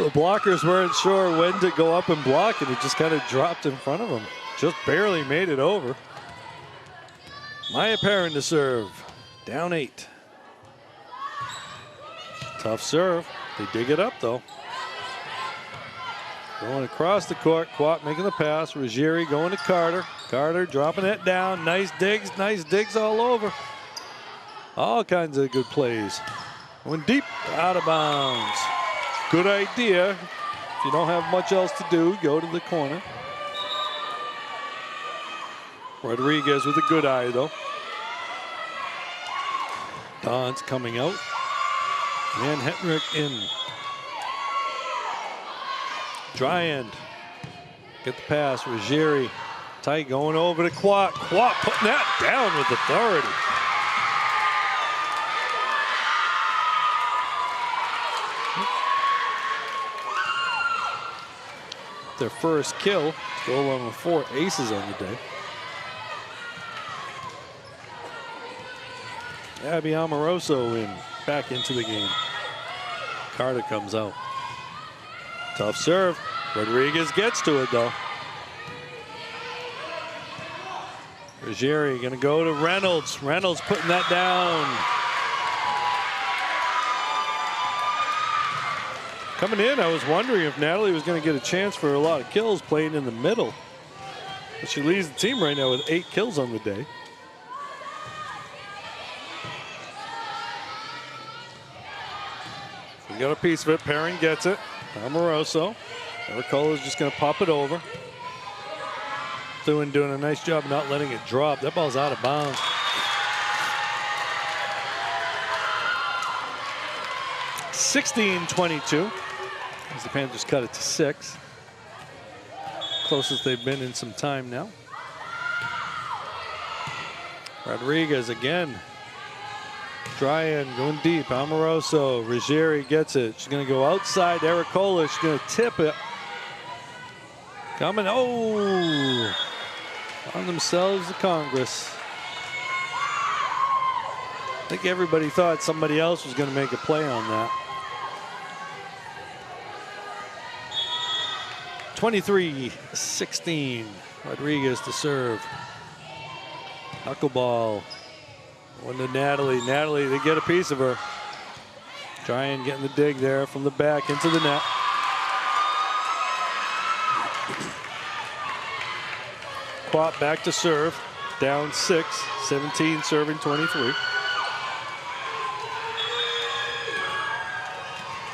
The blockers weren't sure when to go up and block, and it just kind of dropped in front of them. Just barely made it over. Maya Perrin to serve. Down 8. Tough serve. They dig it up, though. Going across the court. Quat making the pass. Ruggieri going to Carter. Carter dropping it down. Nice digs all over. All kinds of good plays. Going deep, out of bounds. Good idea. If you don't have much else to do, go to the corner. Rodriguez with a good eye, though. Don's coming out. And Hettenrich in. Dryan. Get the pass. Ruggieri. Tight going over to Quat. Quat putting that down with authority. Their first kill. Go along with 4 aces on the day. Abby Amoroso back into the game. Carter comes out. Tough serve. Rodriguez gets to it, though. Ruggieri going to go to Reynolds. Reynolds putting that down. Coming in, I was wondering if Natalie was going to get a chance for a lot of kills playing in the middle. But she leads the team right now with 8 kills on the day. We got a piece of it. Perrin gets it. Amoroso. Ericola's just going to pop it over. Methuen doing a nice job not letting it drop. That ball's out of bounds. (16-22) as the Panthers cut it to 6. Closest they've been in some time now. Rodriguez again. Dryan going deep. Amoroso. Ruggieri gets it. She's going to go outside. Ericola. She's going to tip it. Coming. Oh! On themselves, the Congress. I think everybody thought somebody else was going to make a play on that. 23-16. Rodriguez to serve. Knuckleball. One to Natalie. Natalie, they get a piece of her. Dryan getting the dig there from the back into the net. Quat back to serve. Down 6. 17 serving 23.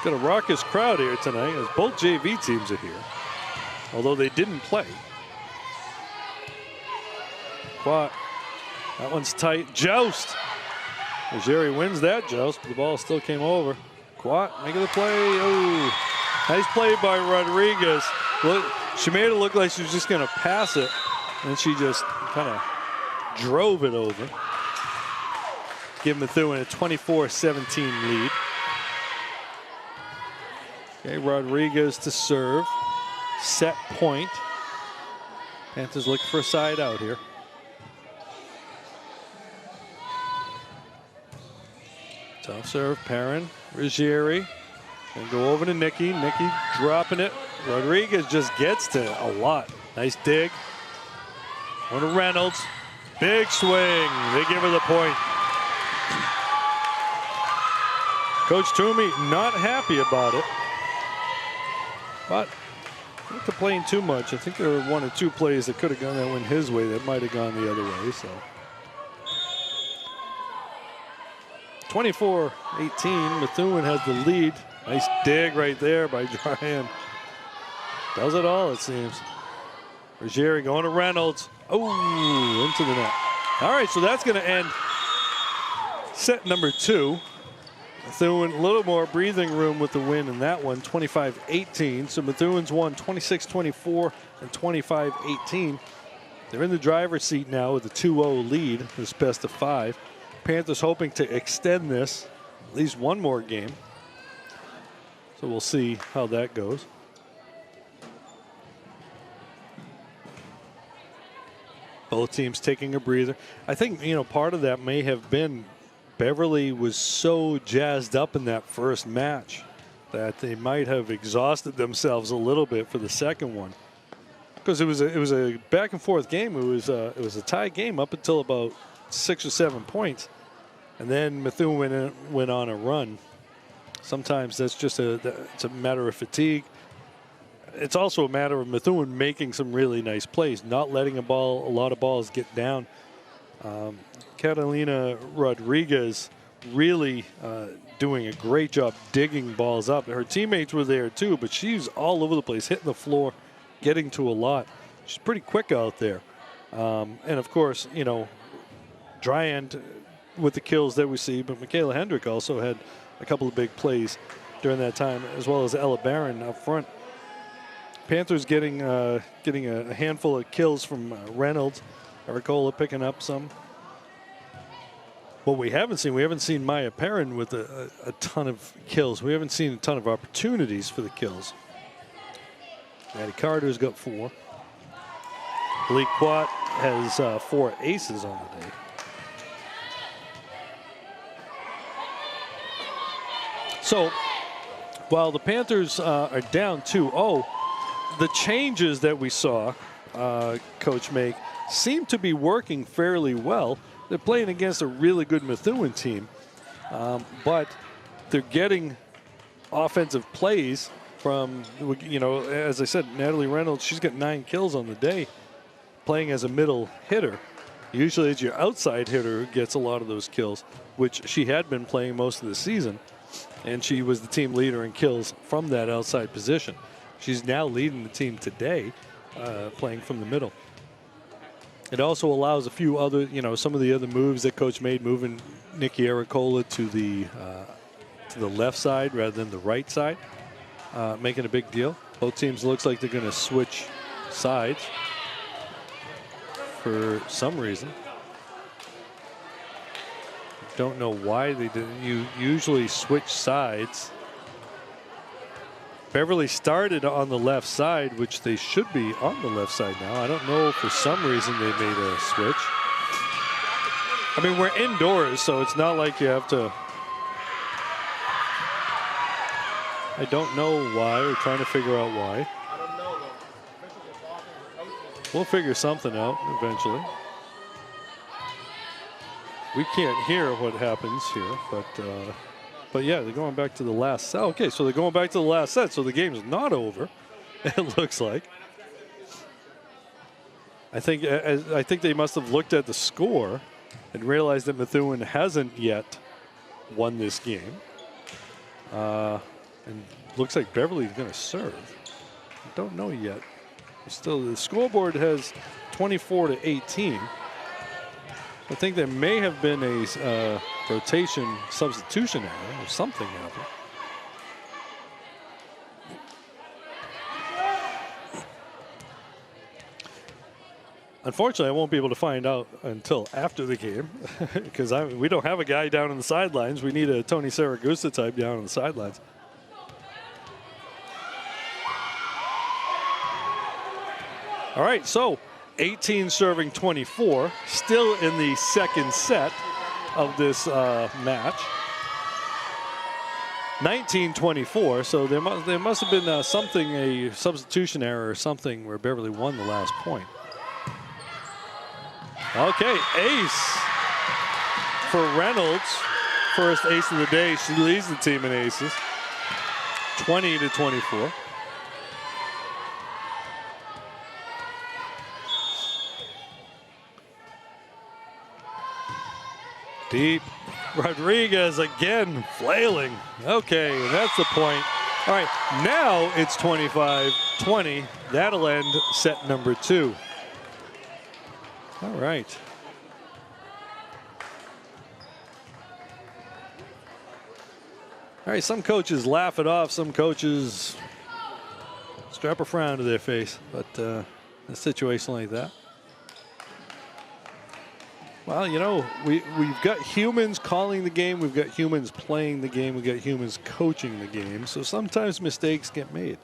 Got a raucous crowd here tonight as both JV teams are here, although they didn't play. Quat. That one's tight. Joust. Ruggieri wins that joust, but the ball still came over. Quat making the play. Oh, nice play by Rodriguez. Look, she made it look like she was just going to pass it, and she just kind of drove it over. Give Methuen a 24-17 lead. Okay, Rodriguez to serve. Set point. Panthers looking for a side out here. Tough serve, Perrin, Ruggieri. And go over to Nikki. Nikki dropping it. Rodriguez just gets to a lot. Nice dig. One to Reynolds. Big swing. They give her the point. Coach Toomey not happy about it. But not complaining too much. I think there were one or two plays that could have gone that one his way that might have gone the other way. So 24-18, Methuen has the lead. Nice dig right there by Dryan. Does it all, it seems. Ruggieri going to Reynolds. Oh, into the net. All right, so that's going to end set number 2. Methuen a little more breathing room with the win in that one, 25-18. So Methuen's won 26-24 and 25-18. They're in the driver's seat now with a 2-0 lead, this best of 5. Panthers hoping to extend this at least one more game. So we'll see how that goes. Both teams taking a breather. I think, part of that may have been Beverly was so jazzed up in that first match that they might have exhausted themselves a little bit for the second one, because it was a back and forth game. It was a tie game up until about 6 or 7 points, and then Methuen went on a run. Sometimes that's just it's a matter of fatigue. It's also a matter of Methuen making some really nice plays, not letting a lot of balls get down. Catalina Rodriguez really doing a great job digging balls up. Her teammates were there too, but she's all over the place, hitting the floor, getting to a lot. She's pretty quick out there. And of course, Dryan with the kills that we see, but Michaela Hendrick also had a couple of big plays during that time, as well as Ella Barron up front. Panthers getting a handful of kills from Reynolds. Ericola picking up some. What we haven't seen Maya Perrin with a ton of kills. We haven't seen a ton of opportunities for the kills. Maddie Carter's got 4. Lee Quat has 4 aces on the day. So while the Panthers are down 2-0, the changes that we saw Coach make seem to be working fairly well. They're playing against a really good Methuen team, but they're getting offensive plays from, as I said, Natalie Reynolds. She's got 9 kills on the day, playing as a middle hitter. Usually it's your outside hitter who gets a lot of those kills, which she had been playing most of the season, and she was the team leader in kills from that outside position. She's now leading the team today, playing from the middle. It also allows a few other, some of the other moves that Coach made, moving Nikki Ericola to the left side rather than the right side, making a big deal. Both teams looks like they're going to switch sides for some reason. Don't know why they didn't. You usually switch sides. Beverly started on the left side, which they should be on the left side now. I don't know if for some reason they made a switch. I mean, we're indoors, so it's not like you have to. I don't know why. We're trying to figure out why. I don't know, though. We'll figure something out eventually. We can't hear what happens here, but yeah, they're going back to the last set. Okay, so they're going back to the last set, so the game's not over. It looks like. I think they must have looked at the score and realized that Methuen hasn't yet won this game. And looks like Beverly's going to serve. I don't know yet. Still, the scoreboard has 24-18. I think there may have been a rotation substitution error or something happened. Unfortunately, I won't be able to find out until after the game because we don't have a guy down on the sidelines. We need a Tony Saragusa type down on the sidelines. All right, so 18 serving 24, still in the second set of this match. 19-24, so there must have been a substitution error or something where Beverly won the last point. Okay, ace for Reynolds. First ace of the day. She leads the team in aces. 20-24. Deep. Rodriguez again flailing. Okay, that's the point. All right, now it's 25-20. That'll end set number 2. All right. All right, some coaches laugh it off. Some coaches strap a frown to their face. But a situation like that. Well, you know, we've got humans calling the game. We've got humans playing the game. We've got humans coaching the game. So sometimes mistakes get made.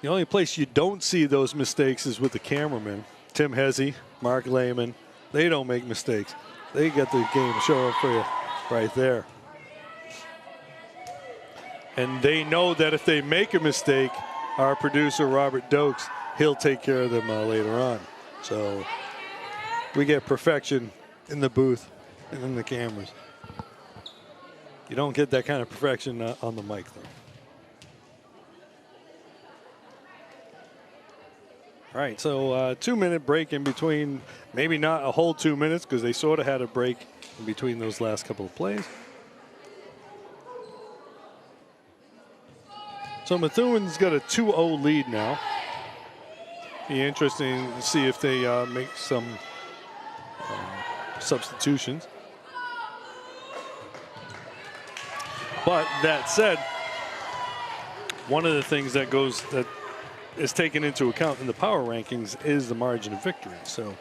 The only place you don't see those mistakes is with the cameramen. Tim Hesse, Mark Lehman. They don't make mistakes. They got the game showing for you right there. And they know that if they make a mistake, our producer, Robert Dokes, he'll take care of them later on. So we get perfection in the booth and in the cameras. You don't get that kind of perfection on the mic, though. All right, so 2-minute break in between. Maybe not a whole 2 minutes because they sort of had a break in between those last couple of plays. So Methuen's got a 2-0 lead now. Be interesting to see if they make some substitutions. But that said, one of the things that is taken into account in the power rankings is the margin of victory. So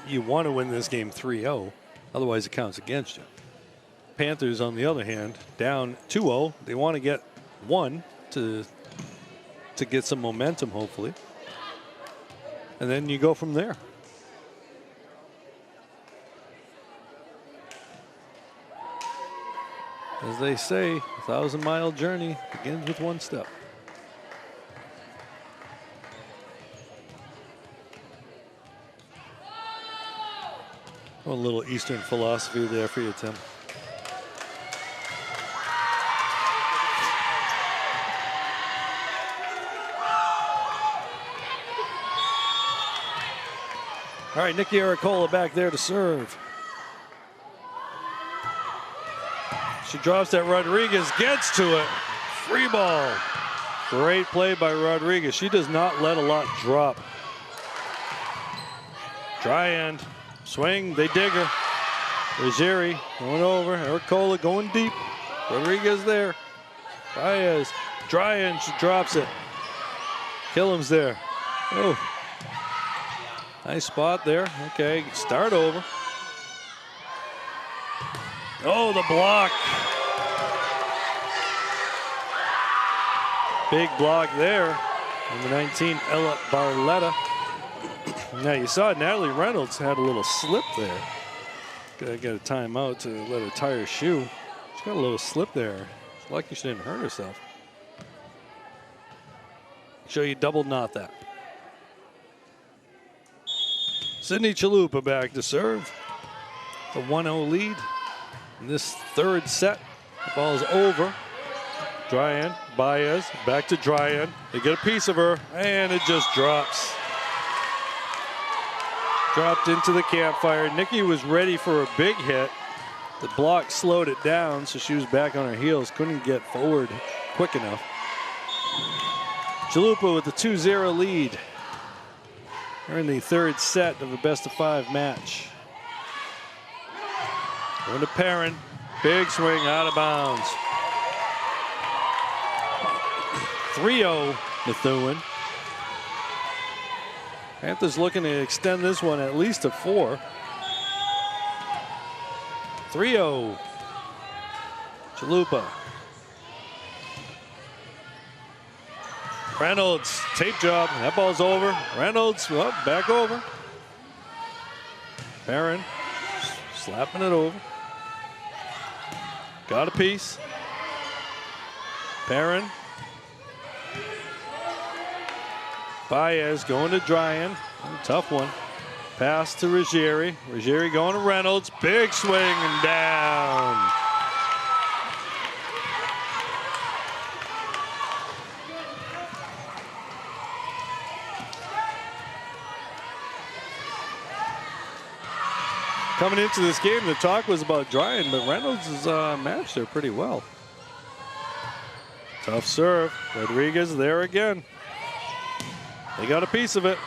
you want to win this game 3-0, otherwise it counts against you. Panthers, on the other hand, down 2-0. They want to get 1 to get some momentum, hopefully. And then you go from there. As they say, 1,000-mile journey begins with 1 step. A little Eastern philosophy there for you, Tim. All right, Nikki Aracola back there to serve. She drops that. Rodriguez gets to it. Free ball. Great play by Rodriguez. She does not let a lot drop. Dry end. Swing. They dig her. Ruggieri going over. Aracola going deep. Rodriguez there. Baez. Dry end. She drops it. Killam's there. Oh. Nice spot there. Okay, start over. Oh, the block. Big block there. Number 19, Ella Barletta. Now you saw Natalie Reynolds had a little slip there. Got a timeout to let her tie her shoe. She got a little slip there. It's lucky she didn't hurt herself. Show you double knot that. Sydney Chalupa back to serve. The 1-0 lead in this third set. The ball is over. Dryan, Baez, back to Dryan. They get a piece of her, and it just drops. Dropped into the campfire. Nikki was ready for a big hit. The block slowed it down, so she was back on her heels. Couldn't get forward quick enough. Chalupa with the 2-0 lead. They're in the third set of a best-of-5 match. Going to Perrin. Big swing out of bounds. 3-0 Methuen. Panthers looking to extend this one at least to 4. 3-0. Chalupa. Reynolds, tape job. That ball's over. Reynolds, well, back over. Perrin slapping it over. Got a piece. Perrin. Baez going to Dryan. Tough one. Pass to Ruggieri. Ruggieri going to Reynolds. Big swing and down. Coming into this game, the talk was about Dryan, but Reynolds has matched her pretty well. Tough serve. Rodriguez there again. They got a piece of it.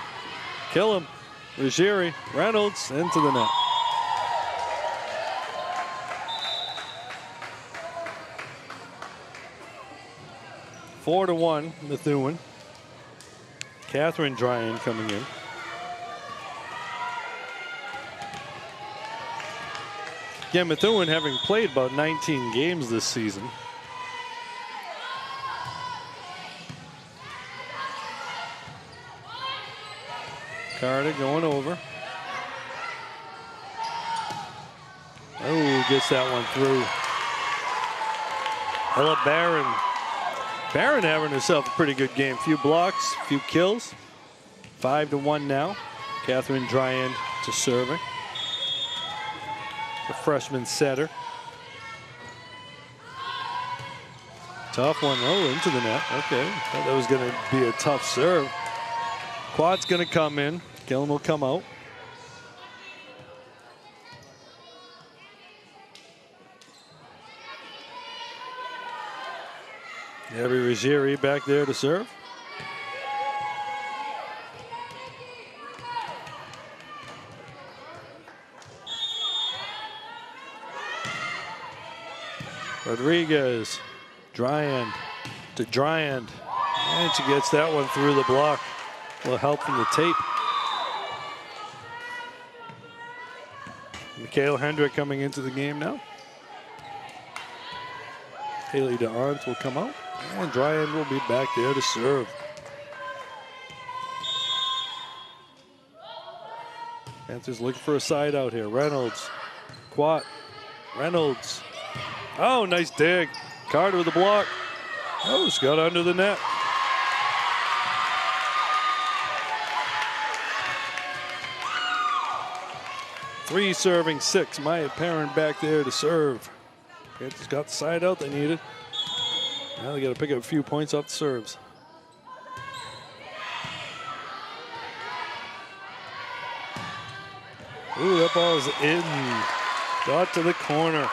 Kill him. Ruggieri, Reynolds into the net. Four to 1, Methuen. Catherine Dryan coming in. Again, Methuen having played about 19 games this season. Carter going over. Oh, gets that one through. Ella Barron. Barron having herself a pretty good game. Few blocks, few kills. 5 to 1 now. Catherine Dryan to serving. The freshman setter. Tough one. Oh, into the net. Okay. Thought that was going to be a tough serve. Quad's going to come in. Gillen will come out. Gabby Ruggieri back there to serve. Rodriguez, Dryan to Dryan, and she gets that one through the block. A little help from the tape. Mikhail Hendrick coming into the game now. Haley DeArns will come out, and Dryan will be back there to serve. Panthers looking for a side out here. Reynolds, Quat, Reynolds. Oh, nice dig. Carter with the block. Oh, it's got under the net. Three serving 6. Maya Perrin back there to serve. Panthers got the side out they needed. Now they got to pick up a few points off the serves. Ooh, that ball's in. Got to the corner.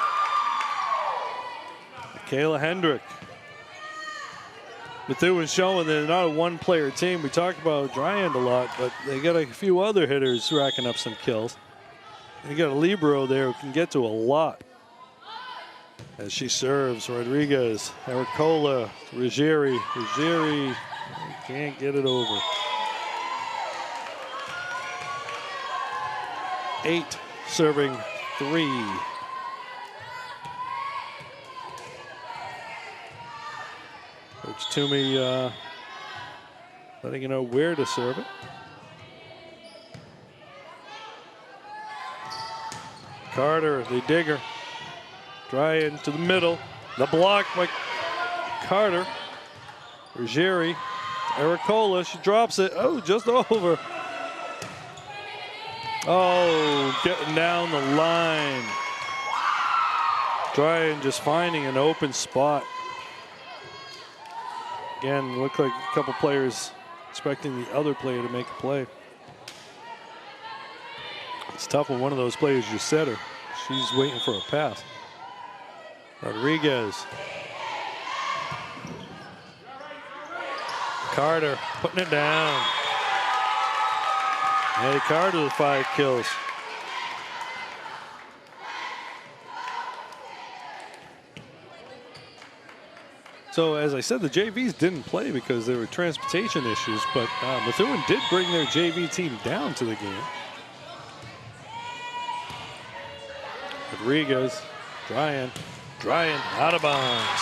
Kayla Hendrick. Methuen showing they're not a one-player team. We talked about Dryan a lot, but they got a few other hitters racking up some kills. You got a libero there who can get to a lot. As she serves, Rodriguez, Aricola, Ruggieri. Ruggieri can't get it over. 8 serving 3. Coach Toomey letting you know where to serve it. Carter, the digger. Dry into the middle. The block by Carter. Ruggieri. Ericola, she drops it. Oh, just over. Oh, getting down the line. Dryan just finding an open spot. Again, looked like a couple players expecting the other player to make a play. It's tough when one of those players just set her. She's waiting for a pass. Rodriguez. Carter putting it down. Hey, Carter with 5 kills. So as I said, the JVs didn't play because there were transportation issues, but Methuen did bring their JV team down to the game. Rodriguez, Dryan out of bounds.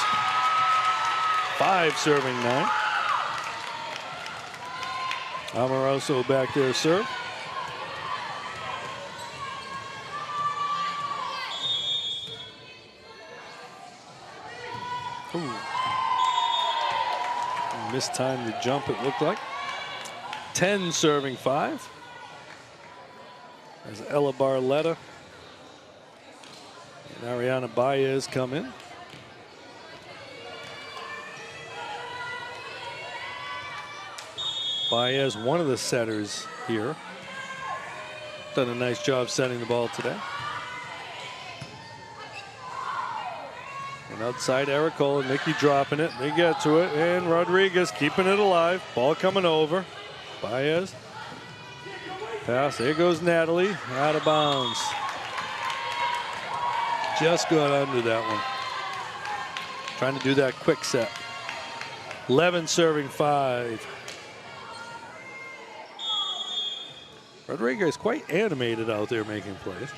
5 serving 9. Amoroso back there serve. Ooh. Mistimed the jump, it looked like. 10 serving 5. As Ella Barletta and Ariana Baez come in. Baez, one of the setters here. Done a nice job setting the ball today. And outside Ericola, Nikki dropping it. They get to it, and Rodriguez keeping it alive. Ball coming over. Baez. Pass, there goes Natalie. Out of bounds. Just got under that one. Trying to do that quick set. 11 serving 5. Rodriguez quite animated out there making plays.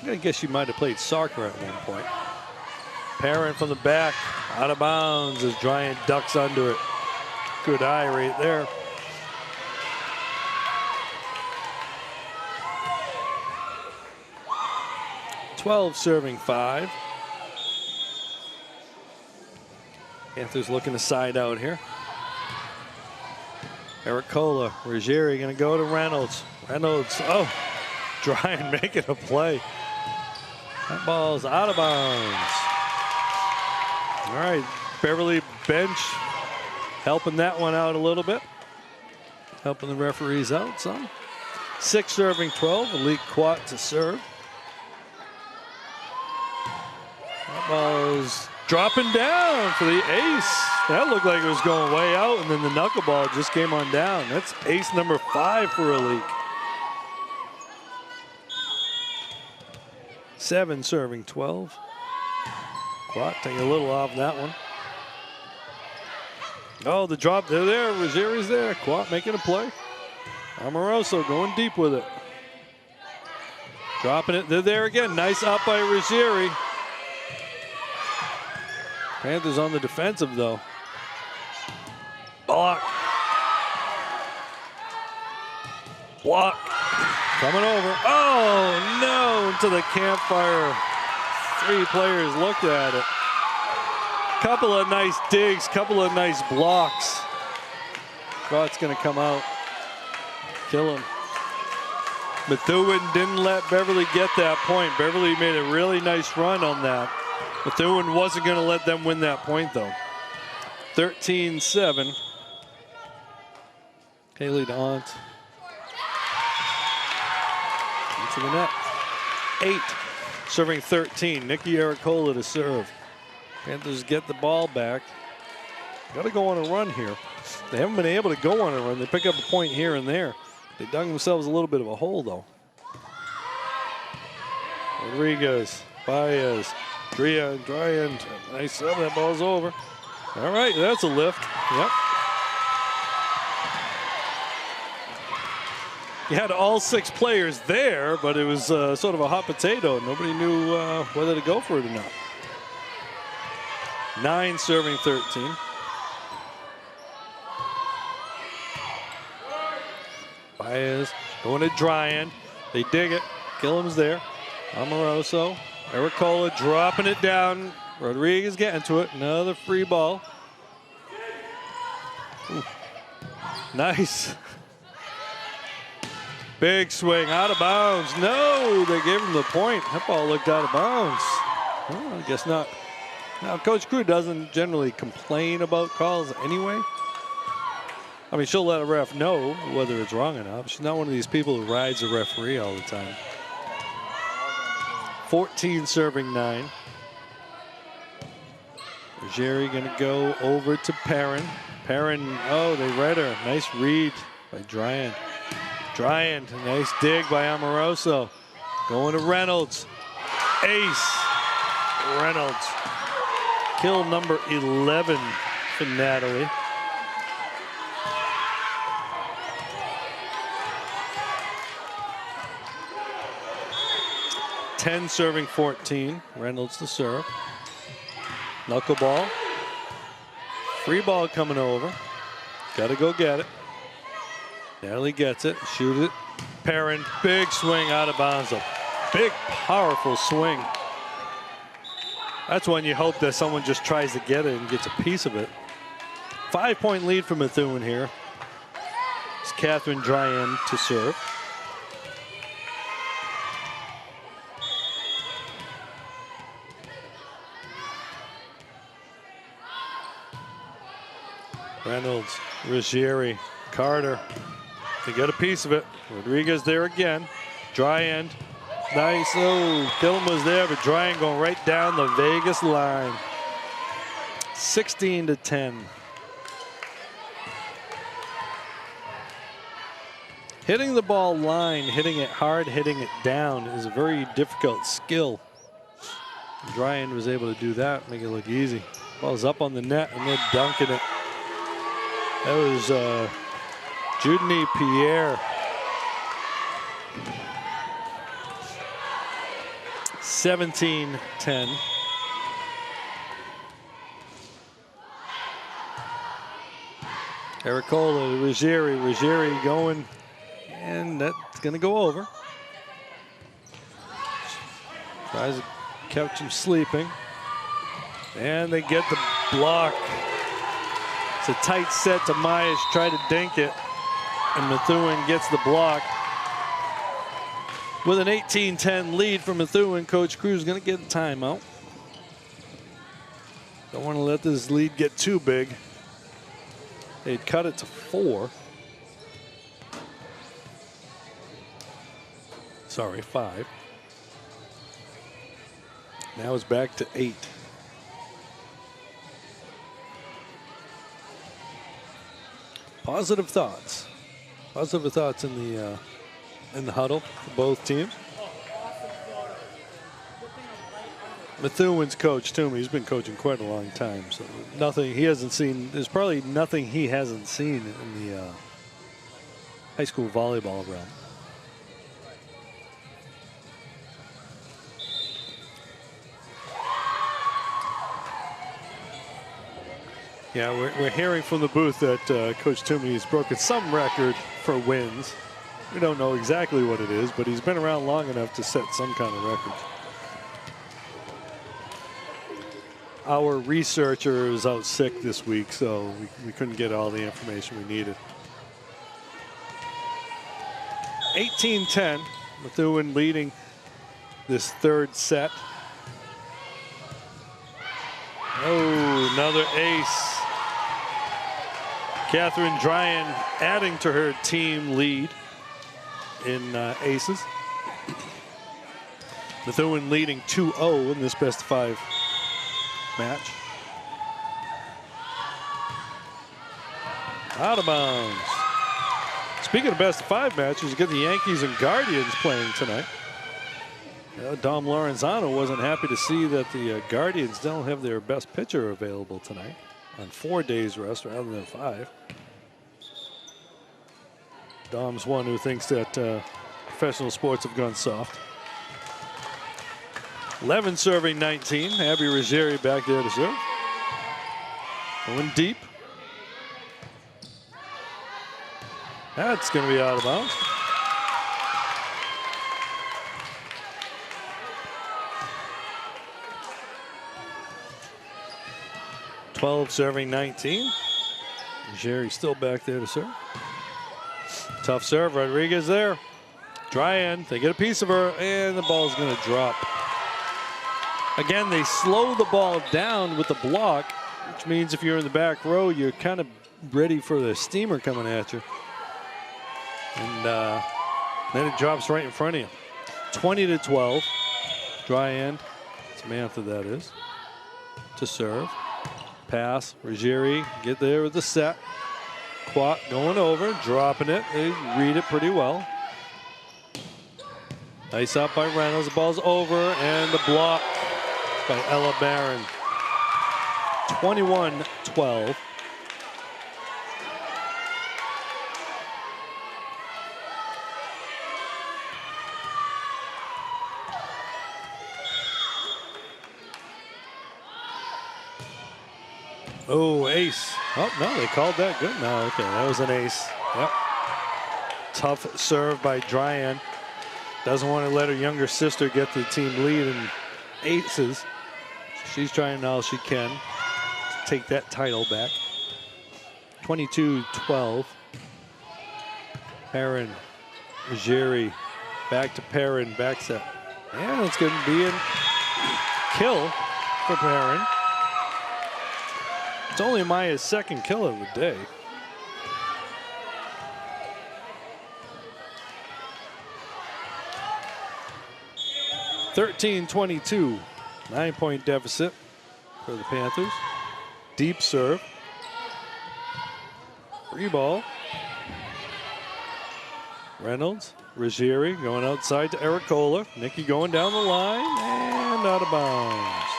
I'm gonna guess she might have played soccer at one point. Parent from the back, out of bounds as Dryan ducks under it. Good eye right there. (12 serving 5). Panthers looking to side out here. Ericola, Ruggieri gonna go to Reynolds. Reynolds, oh, Dryan making a play. That ball's out of bounds. All right, Beverly bench helping that one out a little bit. Helping the referees out some. 6 serving 12, Elite Quat to serve. That ball's dropping down for the ace. That looked like it was going way out, and then the knuckleball just came on down. That's ace number 5 for Elite. 7 serving 12. Quat taking a little off that one. Oh, the drop, they're there. Ruggieri's there. Quat making a play. Amoroso going deep with it. Dropping it, they're there again. Nice up by Ruggieri. Panthers on the defensive though. Block. Block. Coming over. Oh, no, into the campfire. 3 players looked at it. Couple of nice digs, couple of nice blocks. Quat's going to come out. Kill him. Methuen didn't let Beverly get that point. Beverly made a really nice run on that. Methuen wasn't going to let them win that point, though. 13-7. Haley DeHont. Into the net. 8, serving 13. Nikki Ericola to serve. Panthers get the ball back. Got to go on a run here. They haven't been able to go on a run. They pick up a point here and there. They dug themselves a little bit of a hole, though. Rodriguez, Baez, Dryan. Nice. Oh, that ball's over. All right, that's a lift. Yep. You had all 6 players there, but it was sort of a hot potato. Nobody knew whether to go for it or not. 9 serving 13. Baez going to Dryan. They dig it. Gillum's there. Amoroso. Ericola dropping it down. Rodriguez getting to it. Another free ball. Ooh. Nice. Big swing out of bounds. No, they gave him the point. That ball looked out of bounds. Well, I guess not. Now, Coach Crew doesn't generally complain about calls anyway. I mean, she'll let a ref know whether it's wrong or not. She's not one of these people who rides a referee all the time. 14 serving 9. Jerry going to go over to Perrin. Perrin, oh, they read her. Nice read by Dryan. Dryan, nice dig by Amoroso. Going to Reynolds. Ace. Reynolds. Kill number 11 for Natalie. Ten serving 14. Reynolds to serve. Knuckleball. Free ball coming over. Got to go get it. Natalie gets it. Shoot it. Perrin. Big swing out of bounds. A big, powerful swing. That's when you hope that someone just tries to get it and gets a piece of it. 5-point lead for Methuen here. It's Catherine Dryan to serve. Reynolds, Ruggieri, Carter. They get a piece of it. Rodriguez there again. Dryan. Nice. Oh, Gillum was there, but Dryan going right down the Vegas line. 16-10. Hitting the ball line, hitting it hard, hitting it down is a very difficult skill. Dryan was able to do that, make it look easy. Ball's up on the net and they're dunking it. That was Judny Pierre. 17-10. Ericola, Ruggieri going, and that's going to go over. Tries to catch him sleeping, and they get the block. It's a tight set to Myers, try to dink it, and Methuen gets the block. With an 18-10 lead for Methuen, Coach Cruz going to get a timeout. Don't want to let this lead get too big. They'd cut it to 4. Sorry, 5. Now it's back to 8. Positive thoughts. Positive thoughts in the huddle for both teams. Methuen's coach too. He's been coaching quite a long time, so nothing he hasn't seen. There's probably nothing he hasn't seen in the high school volleyball realm. Yeah, we're hearing from the booth that Coach Toomey has broken some record for wins. We don't know exactly what it is, but he's been around long enough to set some kind of record. Our researcher is out sick this week, so we couldn't get all the information we needed. 18-10, Methuen leading this third set. Oh, another ace. Catherine Dryan adding to her team lead in aces. Methuen leading 2-0 in this best of 5 match. Out of bounds. Speaking of best of 5 matches, you get the Yankees and Guardians playing tonight. Dom Lorenzano wasn't happy to see that the Guardians don't have their best pitcher available tonight on 4 days rest rather than 5. Dom's one who thinks that professional sports have gone soft. 11 serving 19. Abby Ruggieri back there to serve. Going deep. That's going to be out of bounds. Serving 19. Ruggieri still back there to serve. Tough serve. Rodriguez there. Dry end. They get a piece of her, and the ball's going to drop. Again, they slow the ball down with the block, which means if you're in the back row, you're kind of ready for the steamer coming at you. And then it drops right in front of you. 20-12. Dry end. Samantha, that is. To serve. Pass. Ruggieri get there with the set. Quat going over, dropping it. They read it pretty well. Nice up by Reynolds. The ball's over, and the block by Ella Barron. 21-12. Oh, ace. Oh, no, they called that good. No, okay, that was an ace. Yep. Tough serve by Dryan. Doesn't want to let her younger sister get the team lead in aces. She's trying all she can to take that title back. 22-12. Perrin, Ruggieri, back to Perrin, back set. And it's going to be a kill for Perrin. It's only Maya's second kill of the day. (13-22), 9-point deficit for the Panthers. Deep serve. Free ball. Reynolds, Ruggieri going outside to Ericola. Nikki going down the line and out of bounds.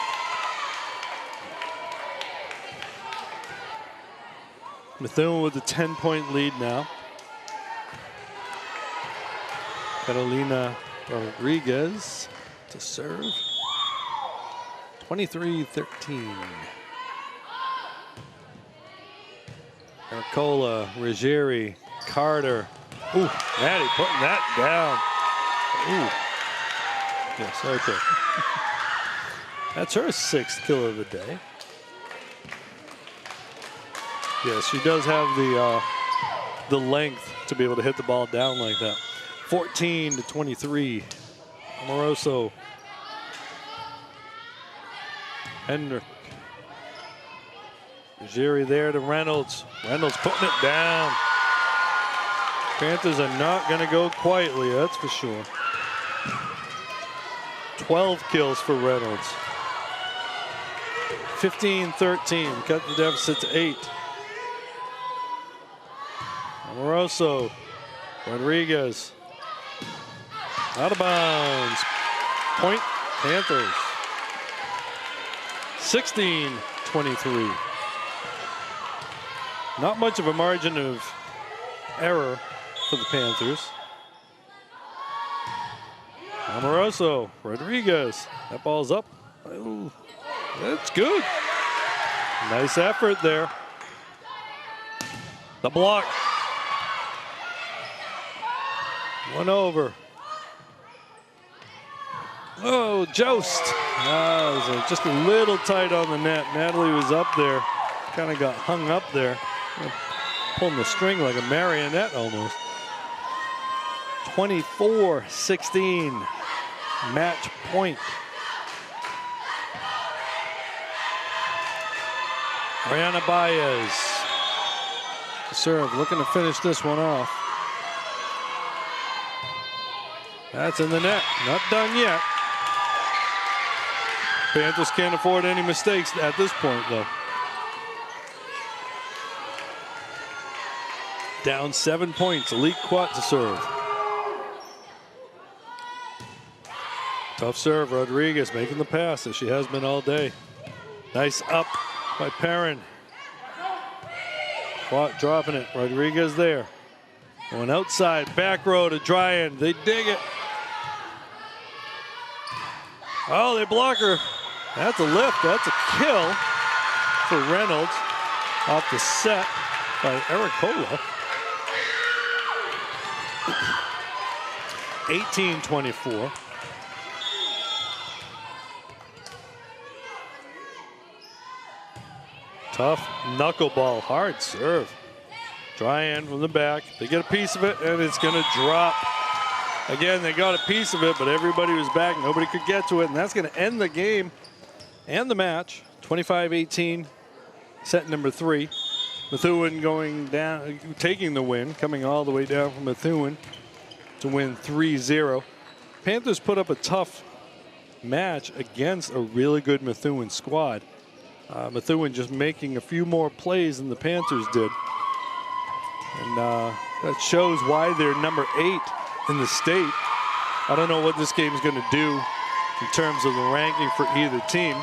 Methuen with a 10-point lead now. Carolina Rodriguez to serve. 23-13. Ericola, Ruggieri, Carter. Ooh, Maddie putting that down. Ooh. Yes, okay. That's her 6th kill of the day. Yes, she does have the length to be able to hit the ball down like that. 14-23. Amoroso. Hendrick. Ruggieri there to Reynolds. Reynolds putting it down. Panthers are not going to go quietly, that's for sure. 12 kills for Reynolds. 15-13. Cut the deficit to 8. Amoroso, Rodriguez, out of bounds. Point Panthers. 16-23. Not much of a margin of error for the Panthers. Amoroso, Rodriguez, that ball's up. Ooh, that's good. Nice effort there. The block. One over. Oh, joust. Was just a little tight on the net. Natalie was up there. Kind of got hung up there. Pulling the string like a marionette almost. 24-16. Match point. Ariana Baez. Serve, looking to finish this one off. That's in the net. Not done yet. Panthers can't afford any mistakes at this point, though. Down 7 points. Elite Quat to serve. Tough serve. Rodriguez making the pass as she has been all day. Nice up by Perrin. Quat dropping it. Rodriguez there. Going outside, back row to Dryan. They dig it. Oh, they block her. That's a lift. That's a kill for Reynolds off the set by Ericola. 18-24. Tough knuckleball, hard serve. Dryan from the back. They get a piece of it, and it's going to drop. Again, they got a piece of it, but everybody was back. Nobody could get to it, and that's going to end the game and the match. 25-18, set number 3. Methuen going down, taking the win, coming all the way down from Methuen to win 3-0. Panthers put up a tough match against a really good Methuen squad. Methuen just making a few more plays than the Panthers did. And that shows why they're number 8 in the state. I don't know what this game is going to do in terms of the ranking for either team.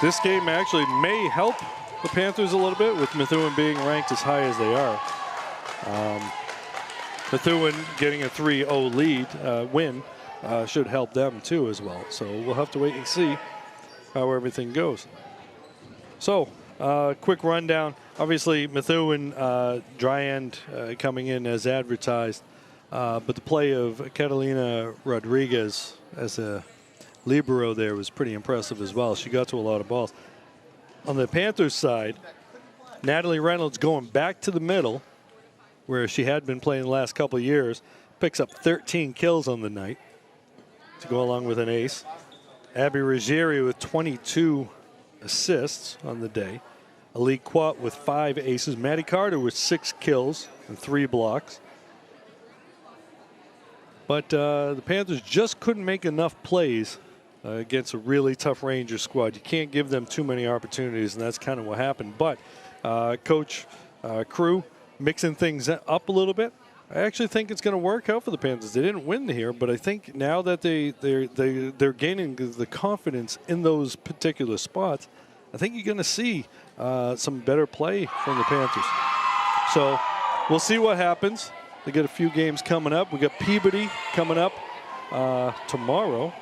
This game actually may help the Panthers a little bit with Methuen being ranked as high as they are. Methuen getting a 3-0 lead win should help them too as well. So we'll have to wait and see how everything goes. So quick rundown. Obviously Methuen, Dryan coming in as advertised. But the play of Catalina Rodriguez as a libero there was pretty impressive as well. She got to a lot of balls. On the Panthers side, Natalie Reynolds going back to the middle, where she had been playing the last couple of years, picks up 13 kills on the night to go along with an ace. Abby Ruggieri with 22 assists on the day. Ali Quat with 5 aces. Maddie Carter with 6 kills and 3 blocks. But the Panthers just couldn't make enough plays against a really tough Ranger squad. You can't give them too many opportunities, and that's kind of what happened. But Coach Crew mixing things up a little bit. I actually think it's going to work out for the Panthers. They didn't win here, but I think now that they're gaining the confidence in those particular spots, I think you're going to see some better play from the Panthers. So we'll see what happens. They got a few games coming up. We got Peabody coming up tomorrow,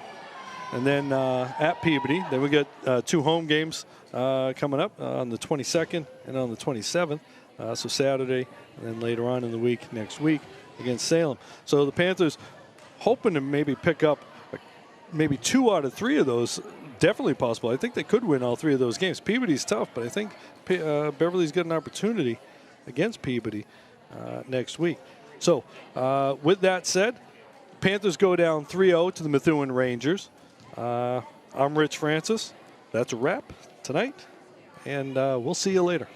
and then at Peabody. Then we got 2 home games coming up on the 22nd and on the 27th. So Saturday, and then later on in the week, next week, against Salem. So the Panthers hoping to maybe pick up maybe 2 out of 3 of those. Definitely possible. I think they could win all 3 of those games. Peabody's tough, but I think Beverly's got an opportunity against Peabody next week. So with that said, Panthers go down 3-0 to the Methuen Rangers. I'm Rich Francis. That's a wrap tonight, and we'll see you later.